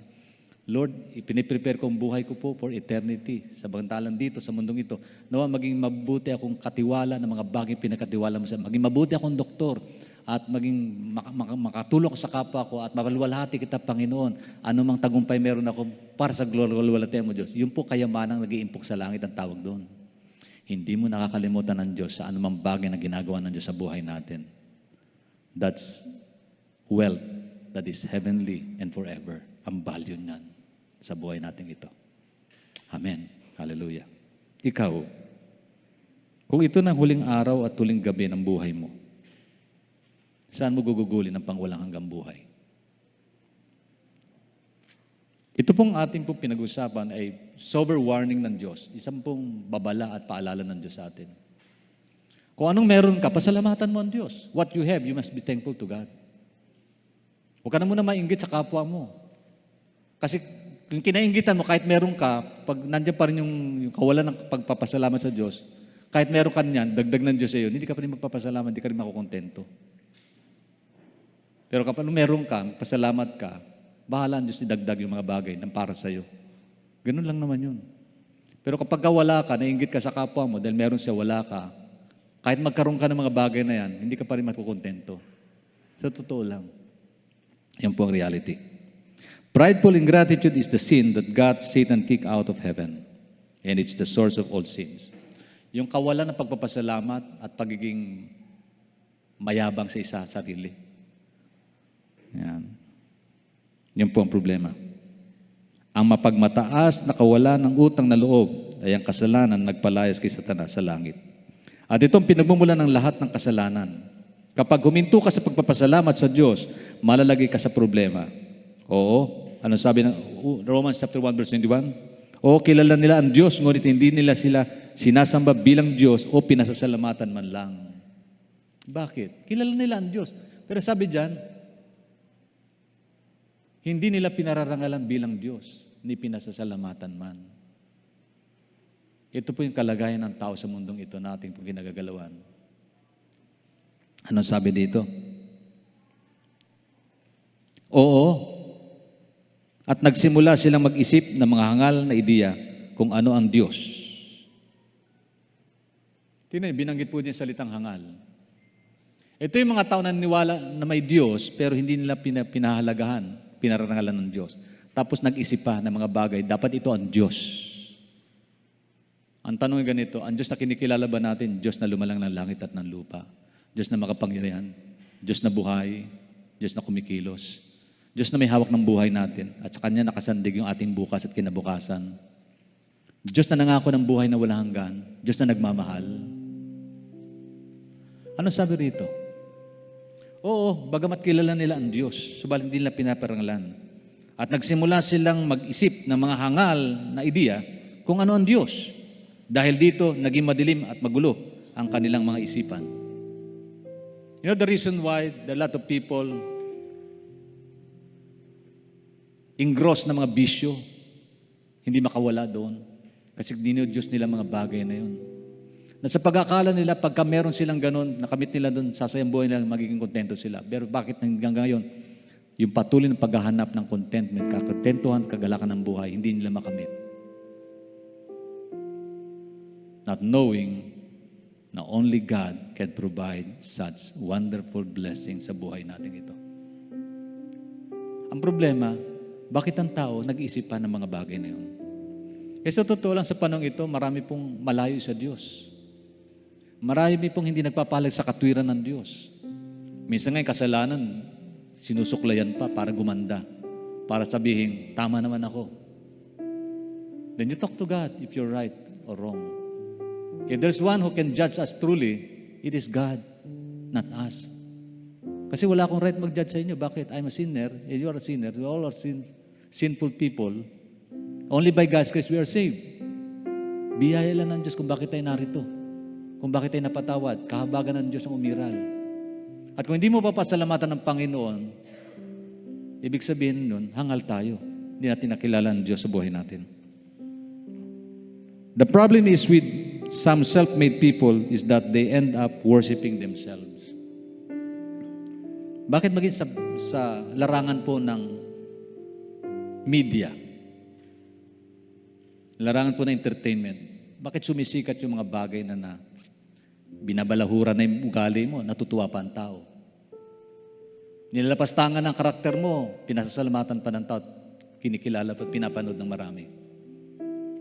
Lord, ipiniprepare ko ang buhay ko po for eternity. Sa bantalan dito, sa mundong ito, nawa maging mabuti akong katiwala ng mga bagay pinakatiwala mo sa maging mabuti akong doktor. at maging makatulong ko sa kapwa ko at maluwalhati kita, Panginoon. Ano mang tagumpay meron ako para sa luwalhati mo, Diyos. Yun po kayamanang nag-iimpok sa langit ang tawag doon. Hindi mo nakakalimutan ng Diyos sa anumang bagay na ginagawa ng Diyos sa buhay natin. That's wealth that is heavenly and forever. Ang value niyan sa buhay natin ito. Amen. Hallelujah. Ikaw, kung ito na huling araw at huling gabi ng buhay mo, saan mo gugugulin ang pangwalang hanggang buhay? Ito pong ating pong pinag-usapan ay sober warning ng Diyos. Isang pong babala at paalala ng Diyos sa atin. Kung anong meron ka, pasalamatan mo ang Diyos. What you have, you must be thankful to God. Huwag ka na muna mainggit sa kapwa mo. Kasi kung kinainggitan mo, kahit meron ka, pag nandiyan pa rin yung kawalan ng pagpapasalamat sa Diyos, kahit meron ka niyan, dagdag ng Diyos sa iyo, hindi ka pa rin magpapasalamat, hindi ka rin makukontento. Pero kapag meron ka, pasalamat ka, bahala ang Diyos idagdag yung mga bagay ng para sa iyo. Ganun lang naman yun. Pero kapag wala ka, nainggit ka sa kapwa mo, dahil meron siya, wala ka, kahit magkaroon ka ng mga bagay na yan, hindi ka pa rin makukontento. Sa totoo lang. Yan po ang reality. Prideful ingratitude is the sin that God, Satan kicked out of heaven. And it's the source of all sins. Yung kawalan ng pagpapasalamat at pagiging mayabang sa isa sarili. Yan. Yan po ang problema. Ang mapagmataas na kawalan ng utang na loob ay ang kasalanan nagpalayas kay Satanas sa langit. At itong pinagmumulan ng lahat ng kasalanan. Kapag huminto ka sa pagpapasalamat sa Diyos, malalagay ka sa problema. Oo. Ano sabi ng Romans chapter 1 verse 21? O kilala nila ang Diyos, ngunit hindi nila sila sinasamba bilang Diyos o pinasasalamatan man lang. Bakit? Kilala nila ang Diyos. Pero sabi diyan, hindi nila pinararangalan bilang Diyos, ni pinasasalamatan man. Ito po yung kalagayan ng tao sa mundong ito na ating po ginagagalawan. Ano sabi dito? Oo. At nagsimula silang mag-isip ng mga hangal na ideya kung ano ang Diyos. Tingnan, binanggit po din salitang hangal. Ito yung mga tao na naniwala na may Diyos pero hindi nila pinahalagahan, pinarangalan ng Diyos. Tapos nag-isip pa ng mga bagay, dapat ito ang Diyos. Ang tanong ay ganito, ang Diyos na kinikilala ba natin? Diyos na lumalang ng langit at ng lupa. Diyos na makapangyarihan. Diyos na buhay. Diyos na kumikilos. Diyos na may hawak ng buhay natin at sa Kanya nakasandig yung ating bukas at kinabukasan. Diyos na nangako ng buhay na walang hanggan. Diyos na nagmamahal. Ano sabi rito? Oo, bagamat kilala nila ang Diyos, subalit hindi nila pinaparangalan. At nagsimula silang mag-isip ng mga hangal na ideya kung ano ang Diyos. Dahil dito, naging madilim at magulo ang kanilang mga isipan. You know the reason why there are a lot of people engrossed na mga bisyo, hindi makawala doon. Kasi dinudiyos nila mga bagay na yun. Na sa pag-akala nila, pagka meron silang ganun, nakamit nila doon, sasayang buhay nila, magiging kontento sila. Pero bakit hanggang ngayon, yung patuloy na paghahanap ng contentment, kakontentuhan, kagalakan ng buhay, hindi nila makamit. Not knowing na only God can provide such wonderful blessings sa buhay natin ito. Ang problema, bakit ang tao nag-iisip pa ng mga bagay na yun? Kasi totoo lang sa panahon ito, marami pong malayo sa Diyos. Marami pong hindi nagpapahalag sa katwiran ng Diyos. Minsan nga yung kasalanan, sinusuklayan pa para gumanda. Para sabihin, tama naman ako. Then you talk to God if you're right or wrong. If there's one who can judge us truly, it is God, not us. Kasi wala akong right mag-judge sa inyo. Bakit? I'm a sinner, and you are a sinner. We all are sinful people. Only by God's grace we are saved. Biyaya lang ng Diyos kung bakit tayo narito. Kung bakit tayo napatawad. Kahabagan ng Diyos ang umiral. At kung hindi mo papasalamatan ng Panginoon, ibig sabihin nun, hangal tayo. Hindi natin nakilala ng Diyos sa buhay natin. The problem is with some self-made people is that they end up worshiping themselves. Bakit maging sa larangan po ng media? Larangan po ng entertainment. Bakit sumisikat yung mga bagay na binabalahura na yung ugali mo, natutuwa pa ang tao? Nilalapastangan ng karakter mo, pinasasalamatan pa ng tao, kinikilala pa, pinapanood ng marami.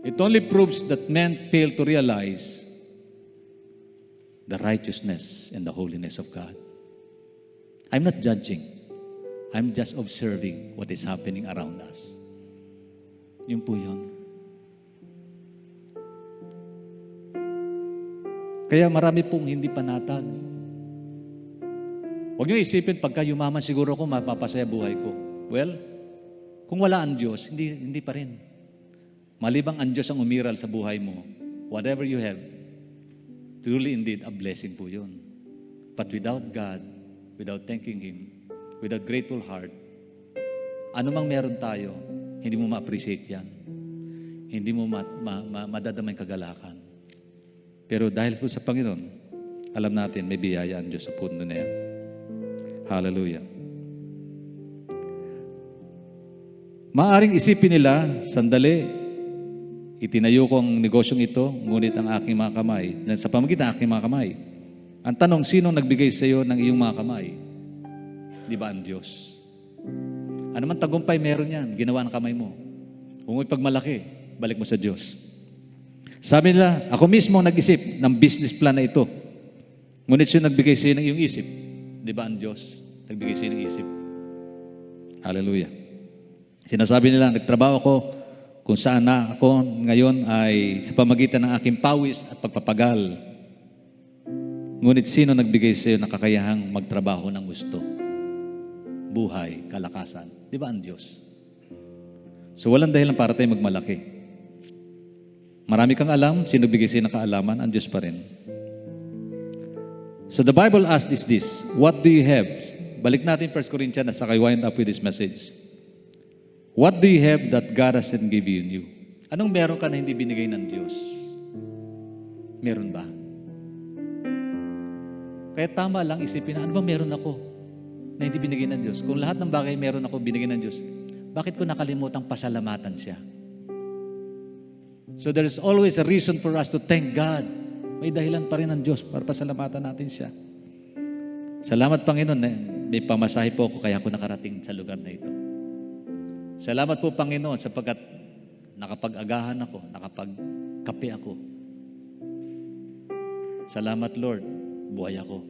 It only proves that men fail to realize the righteousness and the holiness of God. I'm not judging. I'm just observing what is happening around us. Yun po yun. Kaya marami pong hindi panatag. Huwag niyo isipin, pagka yumaman siguro ako, mapapasaya buhay ko. Well, kung wala ang Diyos, hindi pa rin. Malibang ang Diyos ang umiral sa buhay mo, whatever you have, truly indeed, a blessing po yun. But without God, without thanking Him, without grateful heart, anumang meron tayo, hindi mo ma-appreciate yan. Hindi mo madadama yung kagalakan. Pero dahil po sa Panginoon, alam natin, may biyaya ang Diyos sa puno na yan. Hallelujah. Maaring isipin nila, sandali, itinayo ko ang negosyong ito, ngunit ang aking mga kamay, sa pamagitan ng aking mga kamay. Ang tanong, sino nagbigay sa iyo ng iyong mga kamay? Di ba ang Diyos? Ano man tagumpay, meron yan. Ginawa ng kamay mo. Kung may pagmalaki, balik mo sa Diyos. Sabi nila, ako mismo nag-isip ng business plan na ito. Ngunit siya nagbigay sa iyo ng iyong isip. Di ba ang Diyos? Nagbigay sa iyo ng isip. Hallelujah. Sinasabi nila, nagtrabaho ako kung saan na ako ngayon ay sa pamagitan ng aking pawis at pagpapagal. Ngunit sino nagbigay sa iyo ng kakayahang magtrabaho ng gusto? Buhay, kalakasan. Di ba ang Diyos? So walang dahilan para tayo magmalaki. Marami kang alam, sino bigay sa iyo ng kaalaman? Ang Diyos pa rin. So the Bible asks this, what do you have? Balik natin 1 Corinthians at saka wind up with this message. What do you have that God hasn't given you? Anong meron ka na hindi binigay ng Diyos? Meron ba? Kaya tama lang isipin na, ano ba meron ako na hindi binigay ng Diyos? Kung lahat ng bagay meron ako binigay ng Diyos, bakit ko nakalimutang pasalamatan siya? So there is always a reason for us to thank God. May dahilan pa rin ng Diyos para pasalamatan natin siya. Salamat Panginoon, may pamasahe po ako kaya ako nakarating sa lugar na ito. Salamat po Panginoon sapagkat nakapag-agahan ako, nakapag-kape ako. Salamat Lord, buhay ako.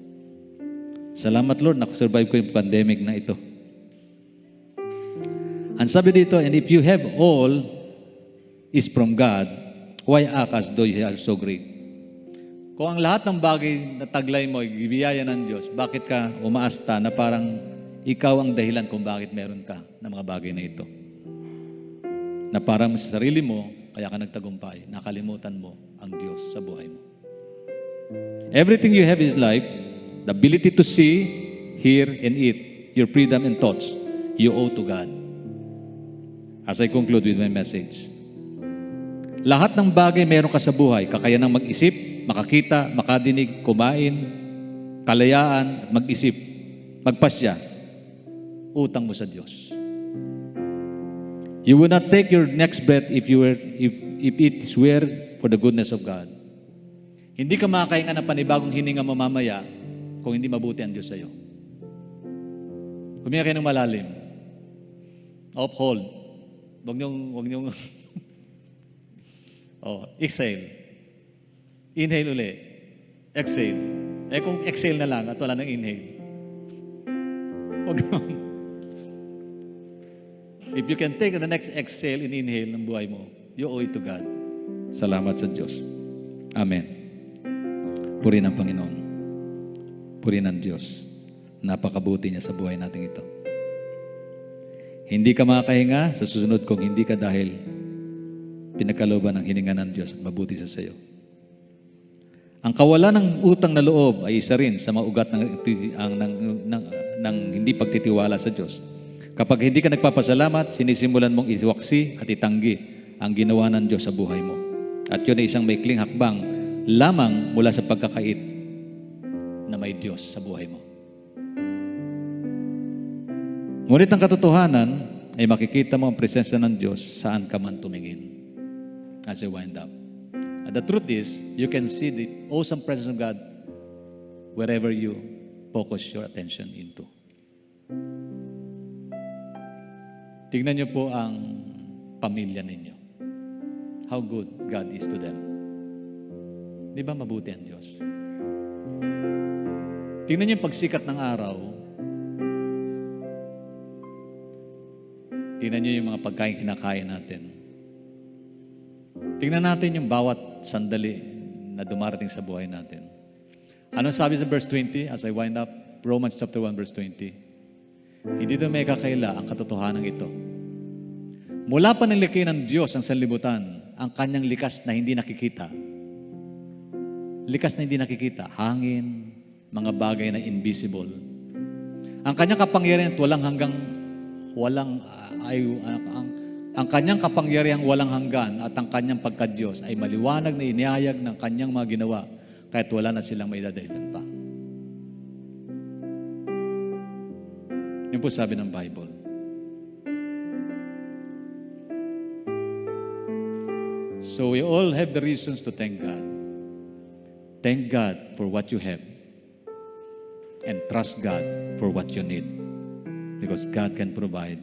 Salamat Lord, nakasurvive ko yung pandemic na ito. Ang sabi dito, and if you have all is from God, why act as though you are so great? Kung ang lahat ng bagay na taglay mo ay biyaya ng Diyos, bakit ka umaasta na parang ikaw ang dahilan kung bakit meron ka ng mga bagay na ito? Na parang sa sarili mo, kaya ka nagtagumpay, nakalimutan mo ang Diyos sa buhay mo. Everything you have is life, the ability to see, hear, and eat, your freedom and thoughts, you owe to God. As I conclude with my message, lahat ng bagay meron ka sa buhay, kakayanang mag-isip, makakita, makadinig, kumain, kalayaan, at mag-isip, magpasya, utang mo sa Diyos. You will not take your next breath if it were for the goodness of God. Hindi ka makakahinga ng panibagong hininga mo mamaya kung hindi mabuti ang Diyos sa iyo. Huminga kayo ng malalim. Hold. Huwag niyong exhale. Inhale uli. Exhale. Kung exhale na lang at wala nang inhale. Huwag naman. If you can take the next exhale and inhale ng buhay mo, you owe it to God. Salamat sa Diyos. Amen. Purihin ang Panginoon. Purihin ang Diyos. Napakabuti niya sa buhay natin ito. Hindi ka makakahinga sa susunod kung hindi ka dahil pinagkalooban ng hininga ng Diyos at mabuti sa sayo. Ang kawalan ng utang na loob ay isa rin sa mga ugat ng hindi pagtitiwala sa Diyos. Kapag hindi ka nagpapasalamat, sinisimulan mong iwaksi at itanggi ang ginawa ng Diyos sa buhay mo. At yun ay isang maikling hakbang lamang mula sa pagkakait na may Diyos sa buhay mo. Ngunit ang katotohanan ay makikita mo ang presensya ng Diyos saan ka man tumingin. As I wind up. And the truth is, you can see the awesome presence of God wherever you focus your attention into. Tignan niyo po ang pamilya ninyo. How good God is to them. Di ba mabuti ang Diyos? Tingnan niyo yung pagsikat ng araw. Tingnan niyo yung mga pagkain kinakain natin. Tingnan natin yung bawat sandali na dumarating sa buhay natin. Ano sabi sa verse 20 as I wind up? Romans chapter 1 verse 20. Hindi doon may kakaila ang katotohanan ito. Mula pa nilikha ng Diyos ang sanlibutan, ang kanyang likas na hindi nakikita. Likas na hindi nakikita. Hangin, mga bagay na invisible. Ang kanyang kapangyarihan at ang kanyang kapangyarihan walang hanggan at ang kanyang pagka-Diyos ay maliwanag na inihayag ng kanyang mga ginawa kahit wala na silang maidadahilan pa. Yun po sabi ng Bible. So we all have the reasons to thank God. Thank God for what you have. And trust God for what you need. Because God can provide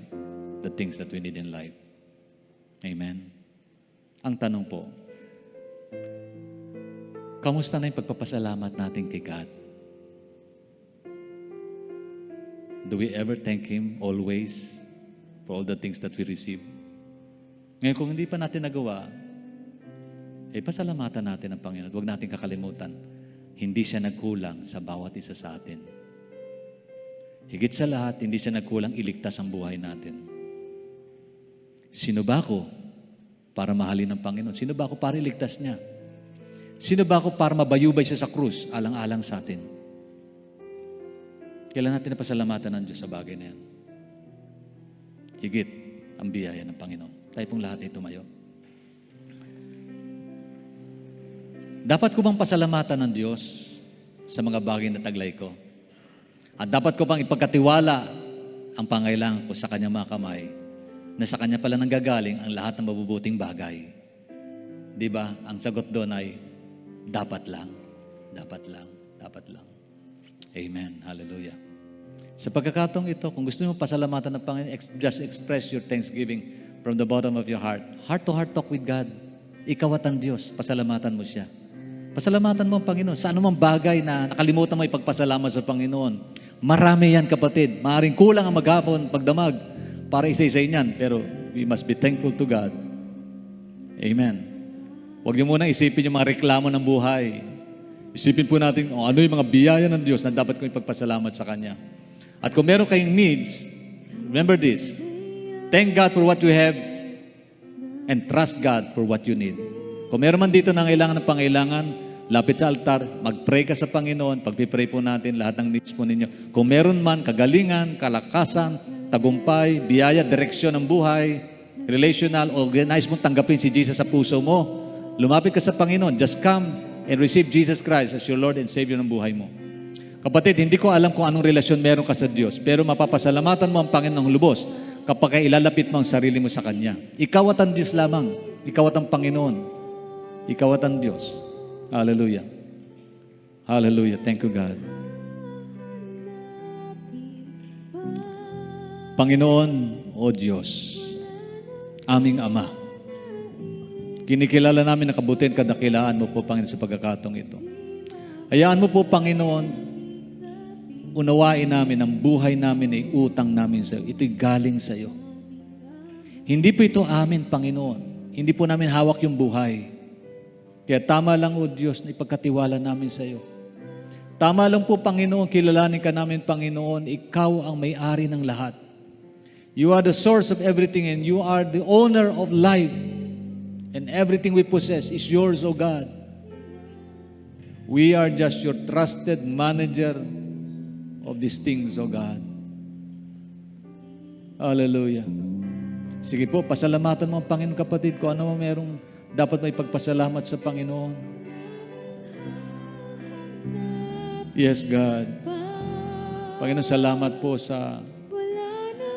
the things that we need in life. Amen. Ang tanong po, kamusta na yung pagpapasalamat natin kay God? Do we ever thank Him always for all the things that we receive? Ngayon, kung hindi pa natin nagawa, pasalamatan natin ang Panginoon. Huwag natin kakalimutan, hindi siya nagkulang sa bawat isa sa atin. Higit sa lahat, hindi siya nagkulang iligtas ang buhay natin. Sino ba ako para mahalin ng Panginoon? Sino ba ako para iligtas niya? Sino ba ako para mabayubay siya sa krus, alang-alang sa atin? Kailan natin napasalamatan ng Diyos sa bagay na yan? Higit ang biyaya ng Panginoon. Tayo pong lahat ay tumayo. Dapat ko bang pasalamatan ng Diyos sa mga bagay na taglay ko? At dapat ko bang ipagkatiwala ang pangailangan ko sa kanyang mga kamay na sa kanya pala nanggagaling ang lahat ng mabubuting bagay? Di ba? Ang sagot doon ay dapat lang, dapat lang, dapat lang. Amen. Hallelujah. Sa pagkakataong ito, kung gusto mo pasalamatan ng Panginoon, just express your thanksgiving from the bottom of your heart. Heart-to-heart talk with God. Ikaw at ang Diyos, pasalamatan mo siya. Pasalamatan mo ang Panginoon. Sa anumang bagay na nakalimutan mo ipagpasalamat sa Panginoon. Marami yan, kapatid. Maaring kulang ang maghapon, pagdamag, para isa-isay niyan. Pero we must be thankful to God. Amen. Huwag niyo muna isipin yung mga reklamo ng buhay. Isipin po natin, ano yung mga biyaya ng Diyos na dapat kong ipagpasalamat sa Kanya. At kung meron kayong needs, remember this. Thank God for what you have and trust God for what you need. Kung meron man dito na kailangan ng pangailangan, lapit sa altar, mag-pray ka sa Panginoon, pagpipray po natin lahat ng needs po ninyo. Kung meron man kagalingan, kalakasan, tagumpay, biyaya, direksyon ng buhay, relational, organize mo, tanggapin si Jesus sa puso mo. Lumapit ka sa Panginoon. Just come and receive Jesus Christ as your Lord and Savior ng buhay mo. Kapatid, hindi ko alam kung anong relasyon meron ka sa Diyos, pero mapapasalamatan mo ang Panginoon ng lubos kapag ilalapit mo ang sarili mo sa Kanya. Ikaw at ang Diyos lamang. Ikaw at ang Panginoon. Ikaw at ang Diyos. Hallelujah. Hallelujah. Thank you, God. Panginoon, O Diyos, aming Ama, kinikilala namin na kabutihan kadakilaan mo po, Panginoon, sa pagkakataong ito. Hayaan mo po, Panginoon, unawain namin ang buhay namin ay utang namin sa iyo. Ito'y galing sa iyo. Hindi po ito amin, Panginoon. Hindi po namin hawak yung buhay. Kaya tama lang, O Diyos, na ipagkatiwala namin sa iyo. Tama lang po, Panginoon, kilalanin ka namin, Panginoon, ikaw ang may-ari ng lahat. You are the source of everything and you are the owner of life. And everything we possess is yours, O God. We are just your trusted manager of these things, O God. Hallelujah. Sige po, pasalamatan mo ang Panginoon, kapatid, kung ano merong dapat may pagpasalamat sa Panginoon. Yes, God. Panginoon, salamat po sa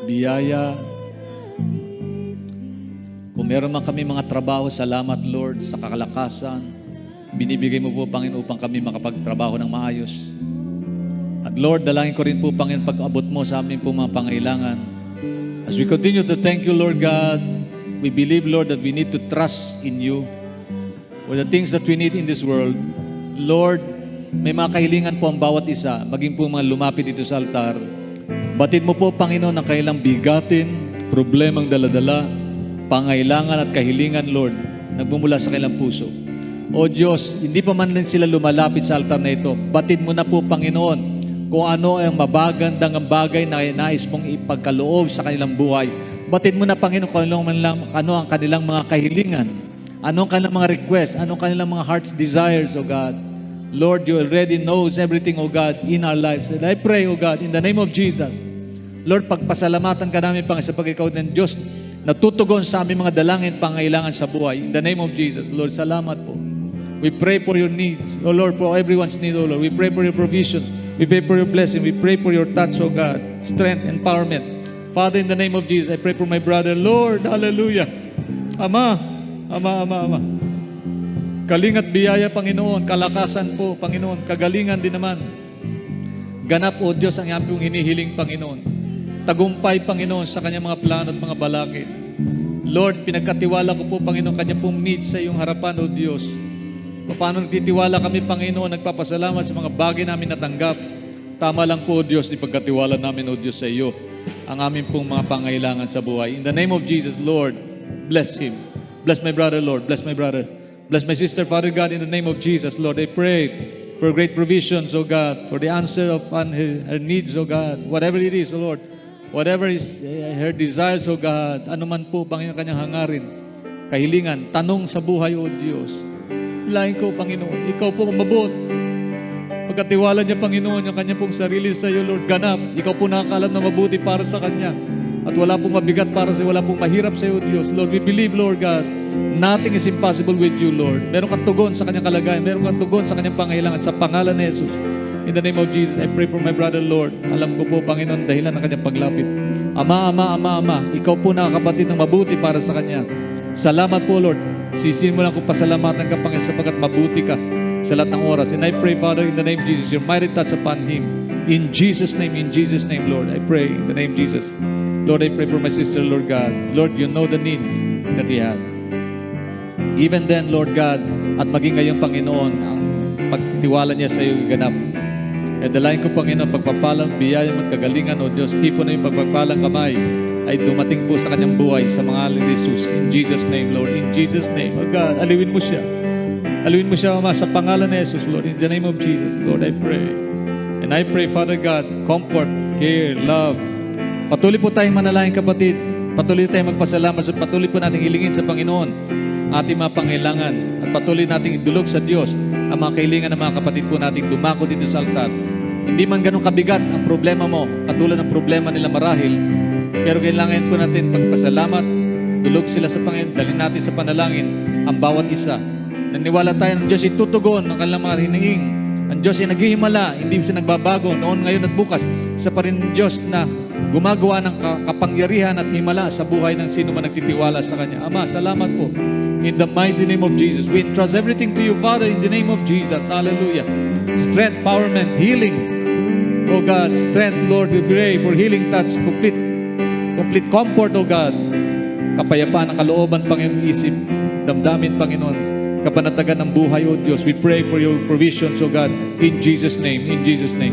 biyaya. Kung meron man kami mga trabaho, salamat, Lord, sa kakalakasan. Binibigay mo po, Panginoon, upang kami makapagtrabaho ng maayos. At Lord, dalangin ko rin po, Panginoon, pag-abot mo sa amin po mga pangailangan. As we continue to thank you, Lord God, we believe, Lord, that we need to trust in you for the things that we need in this world. Lord, may mga kahilingan po ang bawat isa, maging po mga lumapit dito sa altar. Batid mo po, Panginoon, ang kailang bigatin, problemang daladala, pangailangan at kahilingan, Lord, nagmumula sa kailang puso. O Diyos, hindi pa man lang sila lumalapit sa altar na ito. Batid mo na po, Panginoon, kung ano ang mabagandang ang bagay na nais mong ipagkaloob sa kanilang buhay. Batid mo na, Panginoon, kung ano ang kanilang mga kahilingan, ano ang kanilang mga requests, ano ang kanilang mga heart's desires, O God. Lord, you already knows everything, O God, in our lives. And I pray, O God, in the name of Jesus, Lord, pagpasalamatan ka namin, Panginoon, sa pag-ikaw ng Diyos, natutugon sa aming mga dalangin, pangailangan sa buhay. In the name of Jesus, Lord, salamat po. We pray for your needs, O Lord, for everyone's need, O Lord. We pray for your provisions. We pray for your blessing. We pray for your touch, O God, strength, empowerment. Father, in the name of Jesus, I pray for my brother. Lord, hallelujah. Ama, kalingat biyaya, Panginoon, kalakasan po, Panginoon, kagalingan din naman. Ganap, O Diyos, ang aming hinihiling, Panginoon. Tagumpay, Panginoon, sa kanyang mga plano at mga balakid. Lord, pinagkatiwala ko po, Panginoon, kanyang pong needs sa iyong harapan, O Diyos. Paano nagtitiwala kami, Panginoon, nagpapasalamat sa mga bagay namin natanggap. Tama lang po, O Diyos, ipagkatiwala namin, O Diyos, sa iyo ang aming pong mga pangailangan sa buhay. In the name of Jesus, Lord, bless him. Bless my brother, Lord. Bless my brother. Bless my sister, Father God, in the name of Jesus, Lord. I pray for great provisions, O God, for the answer of her needs, O God. Whatever it is, O Lord. Whatever is her desires, O God. Ano man po, Panginoon, kanyang hangarin, kahilingan, tanong sa buhay, O Diyos. Lain ko, Panginoon. Ikaw po mabot. Pagkatiwala niya, Panginoon, yung kanya pong sarili sa iyo, Lord, ganap. Ikaw po nakakalam na mabuti para sa kanya. At wala pong mabigat para sa iyo, wala pong mahirap sa iyo, Diyos. Lord, we believe, Lord God, nothing is impossible with you, Lord. Meron kang tugon sa kanyang kalagayan. Meron kang tugon sa kanyang pangailangan. Sa pangalan ni Jesus. In the name of Jesus, I pray for my brother, Lord. Alam ko po, Panginoon, dahilan ng kanyang paglapit. Ama. Ikaw po nakakabatid ng mabuti para sa kanya. Salamat po, Lord. Sisihin mo lang kung pasalamatan ka, Panginoon, sapagkat mabuti ka sa lahat ng oras. And I pray, Father, in the name of Jesus, your mighty touch upon him. In Jesus' name, Lord, I pray in the name of Jesus. Lord, I pray for my sister, Lord God. Lord, you know the needs that he had. Even then, Lord God, at maging ngayong Panginoon, ang pagtitiwala niya sa iyo ganap. E dalayan ko, Panginoon, pagpapalang, biyaya at kagalingan, O Diyos, hipo na yung pagpapalang kamay ay dumating po sa kanyang buhay sa mga alin ni Jesus. In Jesus' name, Lord. In Jesus' name. Oh God, aliwin mo siya. Aliwin mo siya, Ama, sa pangalan ni Jesus, Lord. In the name of Jesus, Lord, I pray. And I pray, Father God, comfort, care, love. Patuloy po tayong manalangin, kapatid. Patuloy tayong magpasalamat. Patuloy po nating hilingin sa Panginoon ating mga pangailangan. At patuloy nating idulog sa Diyos ang mga kahilingan ng mga kapatid po nating dumako dito sa altar. Hindi man ganun kabigat ang problema mo, katulad ng problema nila marahil, pero kailangan po natin pagpasalamat, dulog sila sa Panginoon, dalhin natin sa panalangin ang bawat isa. Naniwala tayo ng Diyos itutugon ng kanilang mga hiningin. Ang Diyos ay naghihimala, hindi siya nagbabago noon, ngayon at bukas. Isa pa rin Diyos na gumagawa ng kapangyarihan at himala sa buhay ng sino man nagtitiwala sa Kanya. Ama, salamat po. In the mighty name of Jesus, we entrust everything to you, Father, in the name of Jesus. Hallelujah. Strength, empowerment, healing. Oh God, strength, Lord, we pray for healing touch, complete comfort, oh God. Kapayapaan ng kalooban, Panginoon, isip, damdamin, Panginoon, kapanatagan ng buhay, oh Diyos. We pray for your provisions, oh God, in Jesus' name,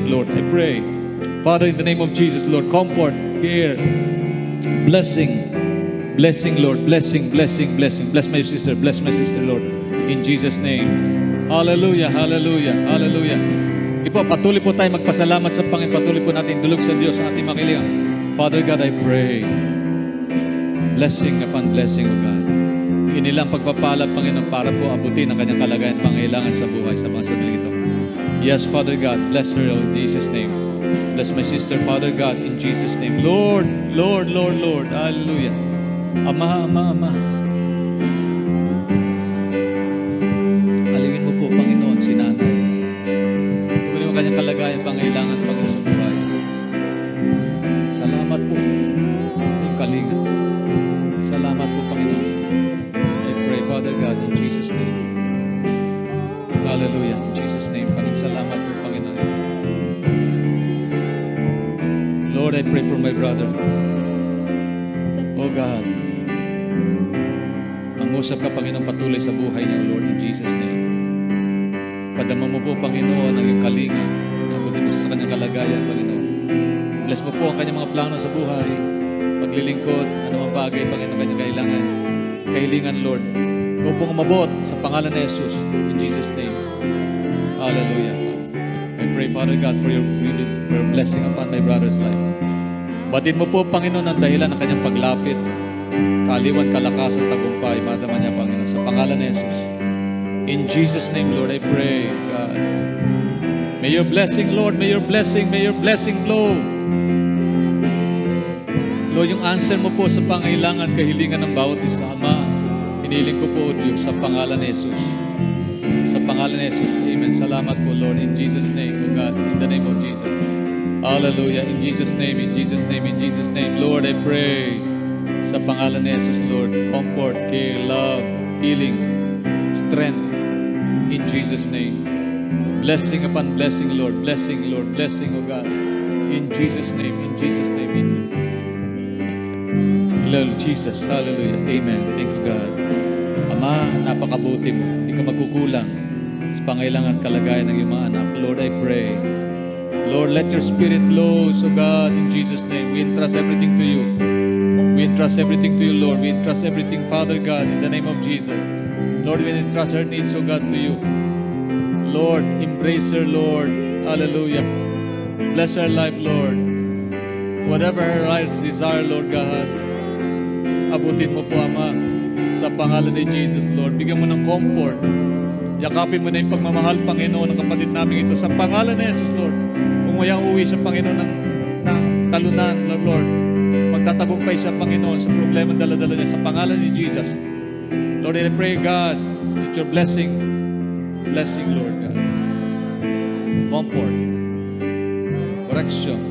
Lord, I pray. Father, in the name of Jesus, Lord, comfort, care, blessing, Lord, blessing. Bless my sister, Lord, in Jesus' name. Hallelujah. Ipo, patuloy po tayo magpasalamat sa Panginoon. Patuloy po natin dulog sa Diyos sa ating makilingan. Father God, I pray. Blessing upon blessing, O God. Inilang pagpapala, Panginoon, para po abutin ang kanyang kalagayan, pangailangan sa buhay sa mga sandaling ito. Yes, Father God, bless her in Jesus' name. Bless my sister, Father God, in Jesus' name. Lord. Hallelujah. Ama. Aliwin mo po, Panginoon, si nanay. Tugunin mo kanyang kalagayan, pangailangan, Panginoon, sa buhay. Salamat po sa iyong kalinga. Salamat po, Panginoon. I pray, Father God, in Jesus' name. Hallelujah. In Jesus' name, Panginoon. Salamat po, Panginoon. my brother. Oh God, mangusap ka, Panginoon, patuloy sa buhay niya, O Lord, in Jesus' name. Padama mo po, Panginoon, ang iyong kalinga. Abutin mo sa kanyang kalagayan, Panginoon. Bless mo po ang kanyang mga plano sa buhay, paglilingkod, anumang bagay, Panginoon, kanyang kailangan. Kahilingan, Lord. Ikaw pong umabot sa pangalan ni Jesus, in Jesus' name. Hallelujah. I pray, Father God, for your blessing upon my brother's life. Batid mo po, Panginoon, ang dahilan ng kanyang paglapit. Kaaliwan, kalakasan, tagumpay, madama niya, Panginoon, sa pangalan ni Jesus. In Jesus' name, Lord, I pray, God. May your blessing, Lord, may your blessing flow. Lord, yung answer mo po sa pangailangan, kahilingan ng bawat isa, Ama, hiniling ko po, O Diyos, sa pangalan ni Jesus. Sa pangalan ni Jesus, amen. Salamat po, Lord, in Jesus' name, O God, in the name of Jesus. Hallelujah, in Jesus' name, in Jesus' name, in Jesus' name. Lord, I pray, sa pangalan ni Jesus, Lord, comfort, care, love, healing, strength, in Jesus' name. Blessing upon blessing, Lord, blessing, O God, in Jesus' name, in Jesus' name, in Lord Jesus, hallelujah, amen. Thank you, God. Ama, napakabuti mo. Hindi ka magkukulang sa pangailangan at kalagayan ng iyong mga anak. Lord, I pray. Lord, let your spirit flow, so God, in Jesus' name. We entrust everything to you. We entrust everything to you, Lord. We entrust everything, Father God, in the name of Jesus. Lord, we entrust our needs, O God, to you. Lord, embrace her, Lord. Hallelujah. Bless her life, Lord. Whatever her heart's desire, Lord God, abutin mo po, Ama, sa pangalan ni Jesus, Lord. Bigyan mo ng comfort. Yakapin mo na yung pagmamahal, Panginoon, ng kapatid namin ito. Sa pangalan ni Jesus, Lord. Kung maya uwi sa Panginoon ng talunan, Lord. Magtatagumpay siya, Panginoon, sa problema dala-dala niya. Sa pangalan ni Jesus. Lord, I pray, God, that your blessing, Lord God. Comfort, correction,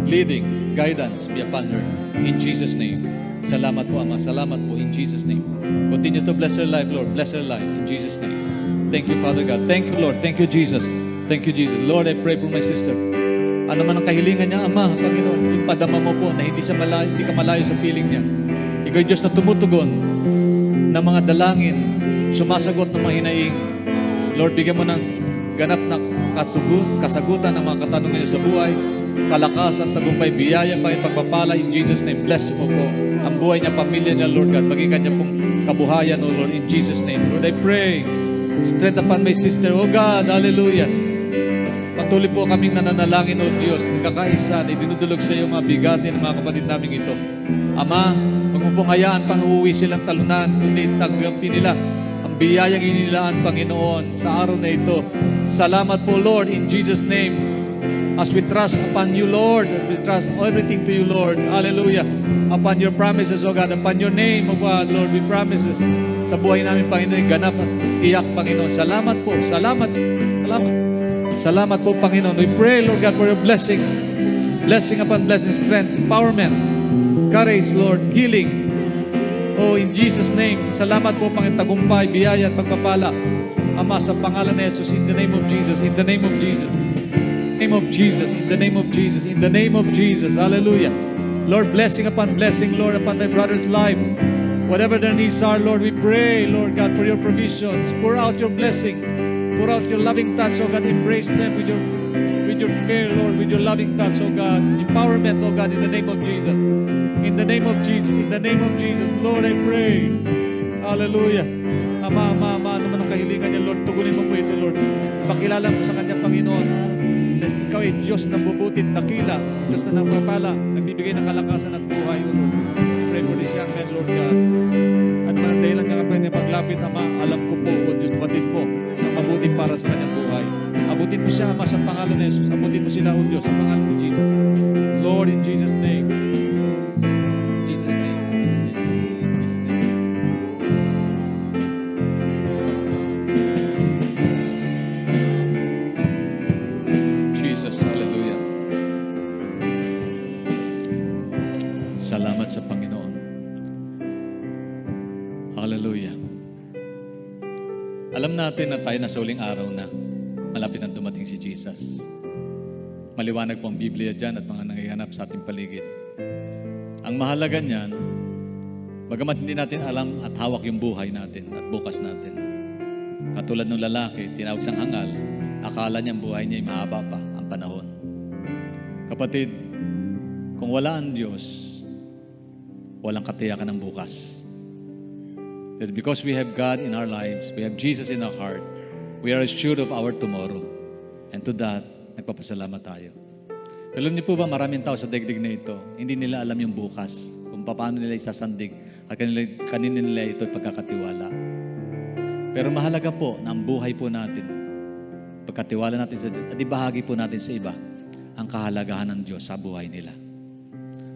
leading, guidance be upon her. In Jesus' name. Salamat po, Ama. Salamat po, in Jesus' name. Continue to bless her life, Lord. Bless her life, in Jesus' name. Thank you, Father God. Thank you, Lord. Thank you, Jesus. Thank you, Jesus. Lord, I pray for my sister. Ano man ang kahilingan niya, Ama, Panginoon, ipadama mo po na hindi ka malayo sa piling niya. Ikaw ay Diyos na tumutugon ng mga dalangin, sumasagot ng mga hinaing. Lord, bigyan mo ng ganap na kasagutan ng mga katanungan niya sa buhay, kalakasan, tagumpay, biyaya, pagpapala, in Jesus' name. Bless mo po ang buhay niya, pamilya niya, Lord God, maging kanya pong kabuhayan, O Lord, in Jesus' name. Lord, I pray, strength upon my sister, O God, hallelujah. Patuloy po kaming nananalangin, O Diyos, nagkakaisa, na idinudulog sa iyo mga bigatin ng mga kapatid namin ito. Ama, huwag mo pong hayaan pang uuwi silang talunan, kundi tanggapin nila ang biyayang inilaan, Panginoon, sa araw na ito. Salamat po, Lord, in Jesus' name. As we trust upon you, Lord, as we trust everything to you, Lord, hallelujah, upon your promises, O God, upon your name, O God, Lord, we promises sa buhay namin, Panginoon, ganap at tiyak, Panginoon. Salamat po, salamat. Salamat po, Panginoon. We pray, Lord God, for your blessing upon blessing, strength, empowerment, courage, Lord, healing. Oh, in Jesus' name, salamat po, Panginoon, tagumpay, biyaya at pagpapala. Ama, sa pangalan ni Jesus, in the name of Jesus, in the name of Jesus. Name of Jesus, in the name of Jesus, in the name of Jesus, hallelujah. Lord, blessing upon blessing, Lord, upon my brother's life. Whatever their needs are, Lord, we pray, Lord God, for your provisions. Pour out your blessing, pour out your loving touch, oh God, embrace them with your care, Lord, with your loving touch, oh God, empowerment, oh God, in the name of Jesus. In the name of Jesus, in the name of Jesus, Lord, I pray, hallelujah. Ama, ano man ang kahilingan niya, Lord, tugunin mo po ito, Lord. Pakilala mo sa kanya, Panginoon. Ikaw ay Diyos na bubutit, dakila, Diyos na nagpapala, nagbibigay ng kalakasan at buhay, O Lord. Pray for this young man, Lord God. At mga dahilan niya kapag niya paglapit, Ama, alam ko po, O Diyos, batid po, na mabuti para sa kanyang buhay. Abutin mo siya, Ama, sa pangalan ni Jesus. Abutin mo sila, O Diyos, sa pangalan ni Jesus. Lord, in Jesus' name. Jesus' name. Jesus' name. Jesus, hallelujah. Salamat sa Panginoon. Hallelujah. Alam natin na tayo nasa uling araw na. Malapit na dumating si Jesus. Maliwanag po ang Biblia dyan at mga nangyayhanap sa ating paligid. Ang mahalaga niyan, bagamat hindi natin alam at hawak yung buhay natin at bukas natin. Katulad ng lalaki, tinawag siyang hangal, akala niya ang buhay niya ay mahaba pa ang panahon. Kapatid, kung wala ang Diyos, walang katiyakan ng bukas. That because we have God in our lives, we have Jesus in our heart, we are assured of our tomorrow. And to that, nagpapasalamat tayo. Alam niyo po ba, maraming tao sa daigdig na ito, hindi nila alam yung bukas, kung paano nila isasandig, at kanina nila ito pagkakatiwala. Pero mahalaga po na ang buhay po natin, pagkatiwala natin sa Diyos, at ibahagi po natin sa iba, ang kahalagahan ng Diyos sa buhay nila.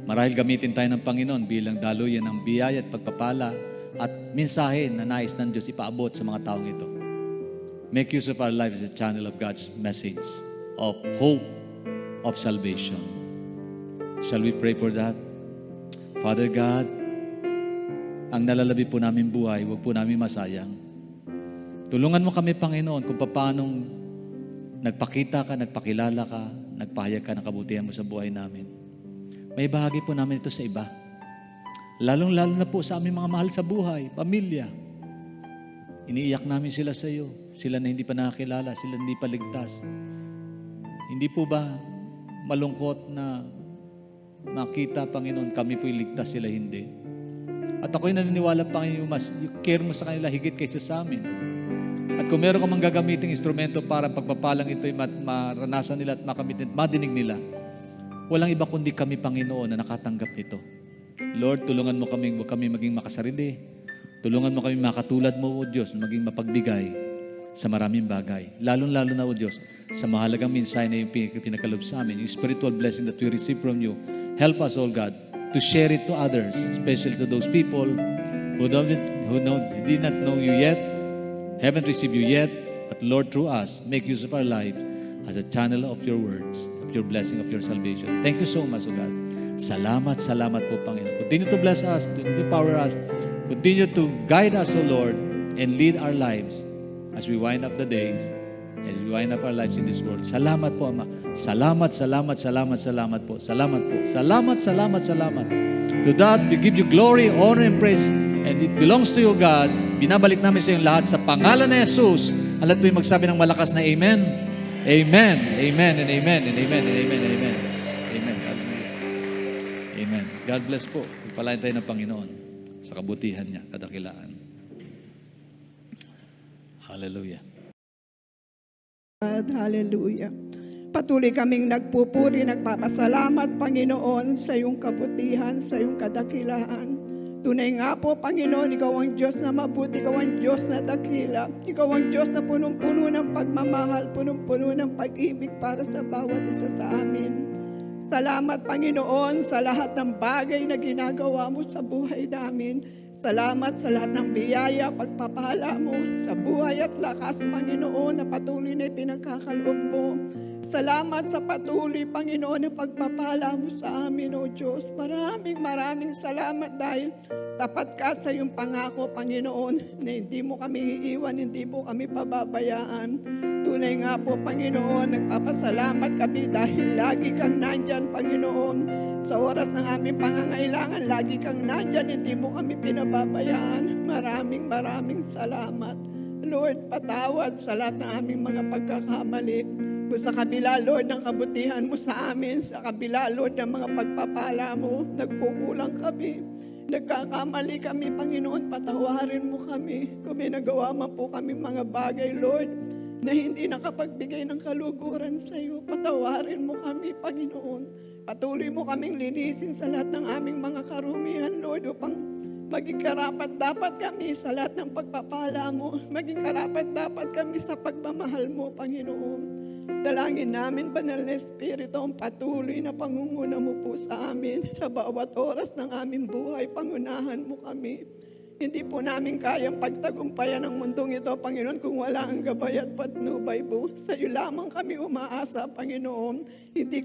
Marahil gamitin tayo ng Panginoon bilang daluyan ng biyaya at pagpapala at mensahe na nais ng Diyos ipaabot sa mga taong ito. Make use of our life as a channel of God's message of hope, of salvation. Shall we pray for that? Father God, ang nalalabi po namin buhay, huwag po namin masayang. Tulungan mo kami, Panginoon, kung paano nagpakita ka, nagpakilala ka, nagpahayag ka ng kabutihan mo sa buhay namin. May bahagi po namin ito sa iba. Lalong-lalo na po sa aming mga mahal sa buhay, pamilya. Iniiyak namin sila sa iyo. Sila na hindi pa nakakilala, sila hindi pa ligtas. Hindi po ba malungkot na makita, Panginoon, kami po'y ligtas, sila hindi? At ako'y naniniwala, Panginoon, mas care mo sa kanila higit kaysa sa amin. At kung meron ka mang gagamiting instrumento para pagpapalang ito'y maranasan nila at makamit at madinig nila, walang iba kundi kami, Panginoon, na nakatanggap nito. Lord, tulungan mo kami, huwag kami maging makasarili. Tulungan mo kami makatulad mo, O Diyos, maging mapagbigay sa maraming bagay. Lalong-lalo na, O Diyos, sa mahalagang mensahe na yung pinakalob sa amin, yung spiritual blessing that we receive from you. Help us, O God, to share it to others, especially to those people who did not know you yet, haven't received you yet, but Lord, through us, make use of our lives as a channel of your words, of your blessing, of your salvation. Thank you so much, O God. Salamat, salamat po, Panginoon. Continue to bless us, to empower us, continue to guide us, O Lord, and lead our lives as we wind up the days, as we wind up our lives in this world. Salamat po, Ama. Salamat, salamat, salamat, salamat po. Salamat po. Salamat, salamat, salamat. To that, we give you glory, honor, and praise, and it belongs to you, God. Binabalik namin sa iyong lahat sa pangalan ni Jesus. Alat po yung magsabi ng malakas na Amen. Amen. Amen and amen and amen and amen and amen. Amen. God bless. Amen. God bless po. Pagpalain tayo ng Panginoon sa kabutihan niya, kadakilaan. Hallelujah. Hallelujah. Patuloy kaming nagpupuri, nagpapasalamat, Panginoon, sa iyong kabutihan, sa iyong kadakilaan. Tunay nga po, Panginoon, ikaw ang Diyos na mabuti, ikaw ang Diyos na dakila. Ikaw ang Diyos na punong-puno ng pagmamahal, punong-puno ng pag-ibig para sa bawat isa sa amin. Salamat, Panginoon, sa lahat ng bagay na ginagawa mo sa buhay namin. Salamat sa lahat ng biyaya, pagpapala mo sa buhay at lakas, Panginoon, na patuloy na ipinagkakaloob mo. Salamat sa patuloy, Panginoon, na pagpapala mo sa amin, O Diyos. Maraming salamat dahil tapat ka sa iyong pangako, Panginoon, na hindi mo kami iiwan, hindi mo kami pababayaan. Tunay nga po, Panginoon, nagpapasalamat kami dahil lagi kang nandyan, Panginoon. Sa oras ng aming pangangailangan, lagi kang nandyan, hindi mo kami pinababayaan. Maraming salamat. Lord, patawad sa lahat ng aming mga pagkakamali. Kung sa kabila, Lord, ng kabutihan mo sa amin, sa kabila, Lord, ng mga pagpapala mo, nagkukulang kami. Nagkakamali kami, Panginoon, patawarin mo kami. Kung may nagawa man po kami mga bagay, Lord, na hindi nakapagbigay ng kaluguran sa iyo, patawarin mo kami, Panginoon. Patuloy mo kaming linisin sa lahat ng aming mga karumihan, Lord, upang maging karapat-dapat kami sa lahat ng pagpapala mo. Maging karapat-dapat kami sa pagmamahal mo, Panginoon. Dalangin namin, Banal na Espiritu, ang patuloy na pangunguna mo po sa amin. Sa bawat oras ng aming buhay, pangunahan mo kami. Hindi po namin kayang pagtagumpayan ang mundong ito, Panginoon, kung wala ang gabay at patnubay mo. Sa iyo lamang kami umaasa, Panginoon. Hindi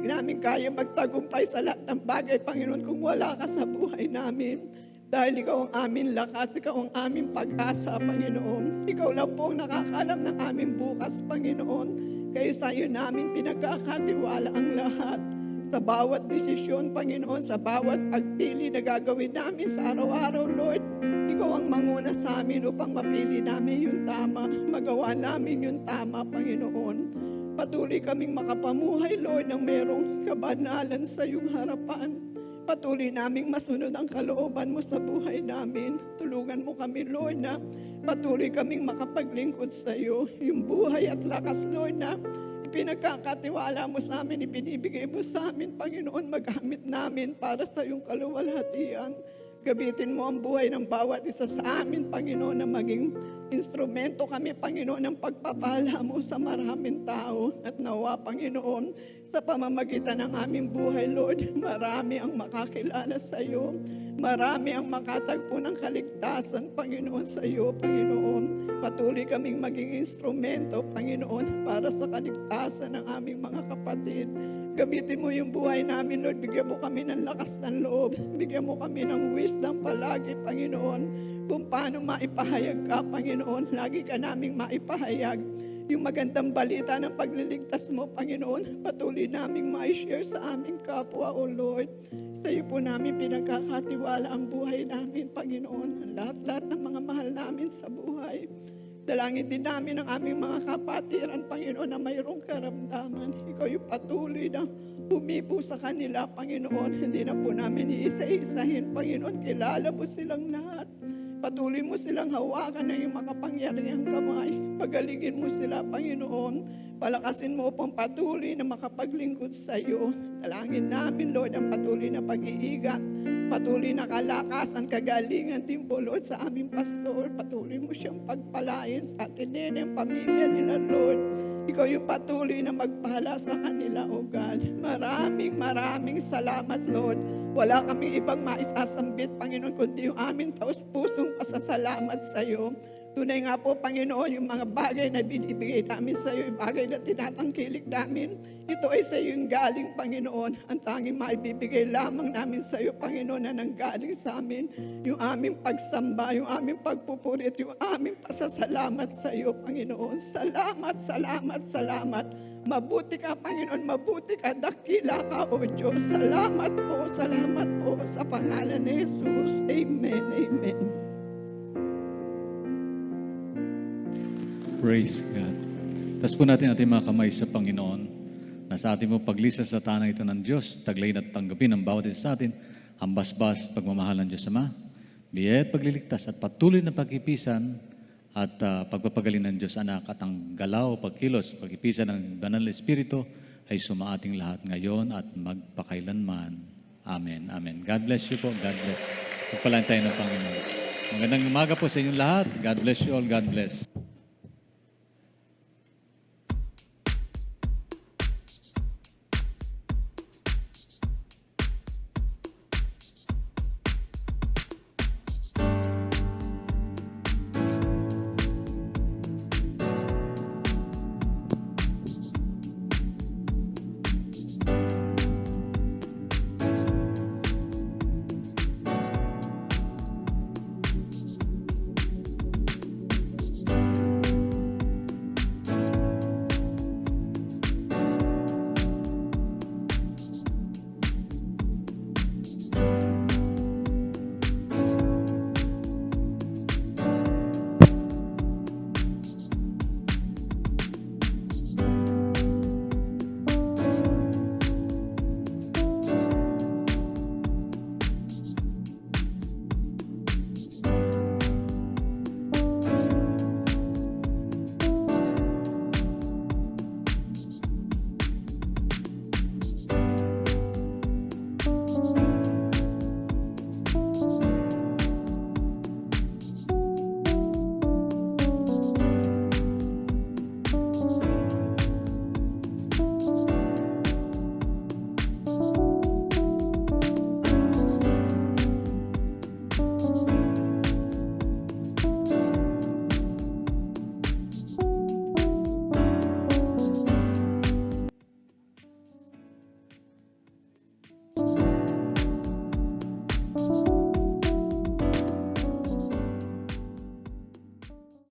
namin kayang magtagumpay sa lahat ng bagay, Panginoon, kung wala ka sa buhay namin. Dahil ikaw ang aming lakas, ikaw ang aming pag-asa, Panginoon. Ikaw lang po ang nakakalam ng aming bukas, Panginoon. Kayo sa iyo namin pinagkakatiwala ang lahat. Sa bawat desisyon, Panginoon, sa bawat pagpili na gagawin namin sa araw-araw, Lord, Ikaw ang manguna sa amin upang mapili namin yung tama, magawa namin yung tama, Panginoon. Patuloy kaming makapamuhay, Lord, ng merong kabanalan sa iyong harapan. Patuloy naming masunod ang kalooban mo sa buhay namin. Tulungan mo kami, Lord, na patuloy kaming makapaglingkod sa iyo. Yung buhay at lakas, Lord, na pinagkakatiwala mo sa amin, ibinibigay mo sa amin, Panginoon, magamit namin para sa iyong kaluwalhatian. Gabitin mo ang buhay ng bawat isa sa amin, Panginoon, na maging instrumento kami, Panginoon, ng pagpapala mo sa maraming tao. At nawa, Panginoon, sa pamamagitan ng aming buhay, Lord, marami ang makakilala sa iyo. Marami ang makatagpo ng kaligtasan, Panginoon, sa iyo, Panginoon. Patuloy kaming maging instrumento, Panginoon, para sa kaligtasan ng aming mga kapatid. Gamitin mo yung buhay namin, Lord. Bigyan mo kami ng lakas ng loob. Bigyan mo kami ng wisdom palagi, Panginoon, kung paano maipahayag ka, Panginoon. Lagi ka naming maipahayag yung magandang balita ng pagliligtas mo, Panginoon. Patuloy naming ma-share sa aming kapwa, O Lord. Sa iyo po namin pinagkakatiwala ang buhay namin, Panginoon. Lahat-lahat ng mga mahal namin sa buhay. Dalangin din namin ang aming mga kapatiran, Panginoon, na mayroong karamdaman. Ikaw yung patuloy na humipo sa kanila, Panginoon. Hindi na po namin iisa-isahin, Panginoon. Kilala mo silang lahat. Patuloy mo silang hawakan ng iyong makapangyarihang kamay. Pagalingin mo sila, Panginoon. Palakasin mo upang patuloy na makapaglingkod sa iyo. Dalangin namin, Lord, ang patuloy na pag-iingat. Patuloy na kalakasan, kagalingan din po, Lord, sa aming pastor. Patuloy mo siyang pagpalain sa atin din, ang pamilya nila, Lord. Ikaw yung patuloy na magpahala sa kanila, O God. Maraming salamat, Lord. Wala kaming ibang maisasambit, Panginoon, kundi yung aming taus-pusong pasasalamat sa iyo. Tunay nga po, Panginoon, yung mga bagay na binibigay namin sa iyo, yung bagay na tinatangkilik namin, ito ay sa iyo yung galing, Panginoon. Ang tanging maibibigay lamang namin sa iyo, Panginoon, na nanggaling sa amin, yung aming pagsamba, yung aming pagpupurit, yung aming pasasalamat sa iyo, Panginoon. Salamat. Mabuti ka, Panginoon, mabuti ka, dakila ka, O Diyos. Salamat po sa pangalan ni Jesus. Amen. Praise God. Tapos po natin ating mga kamay sa Panginoon na sa ating mo paglisa sa tanang ito ng Diyos, taglayin at tanggapin ang bawat isa sa atin, ang basbas, pagmamahal ng Diyos Ama, biyaya at pagliligtas at patuloy na pag-ipisan at pagpapagaling ng Diyos Anak at ang galaw, pagkilos, pag-ipisan ng Banal na Espiritu ay sumaating lahat ngayon at magpakailanman. Amen. God bless you po. God bless. Pagpalain tayo ng Panginoon. Magandang umaga po sa inyong lahat. God bless you all. God bless.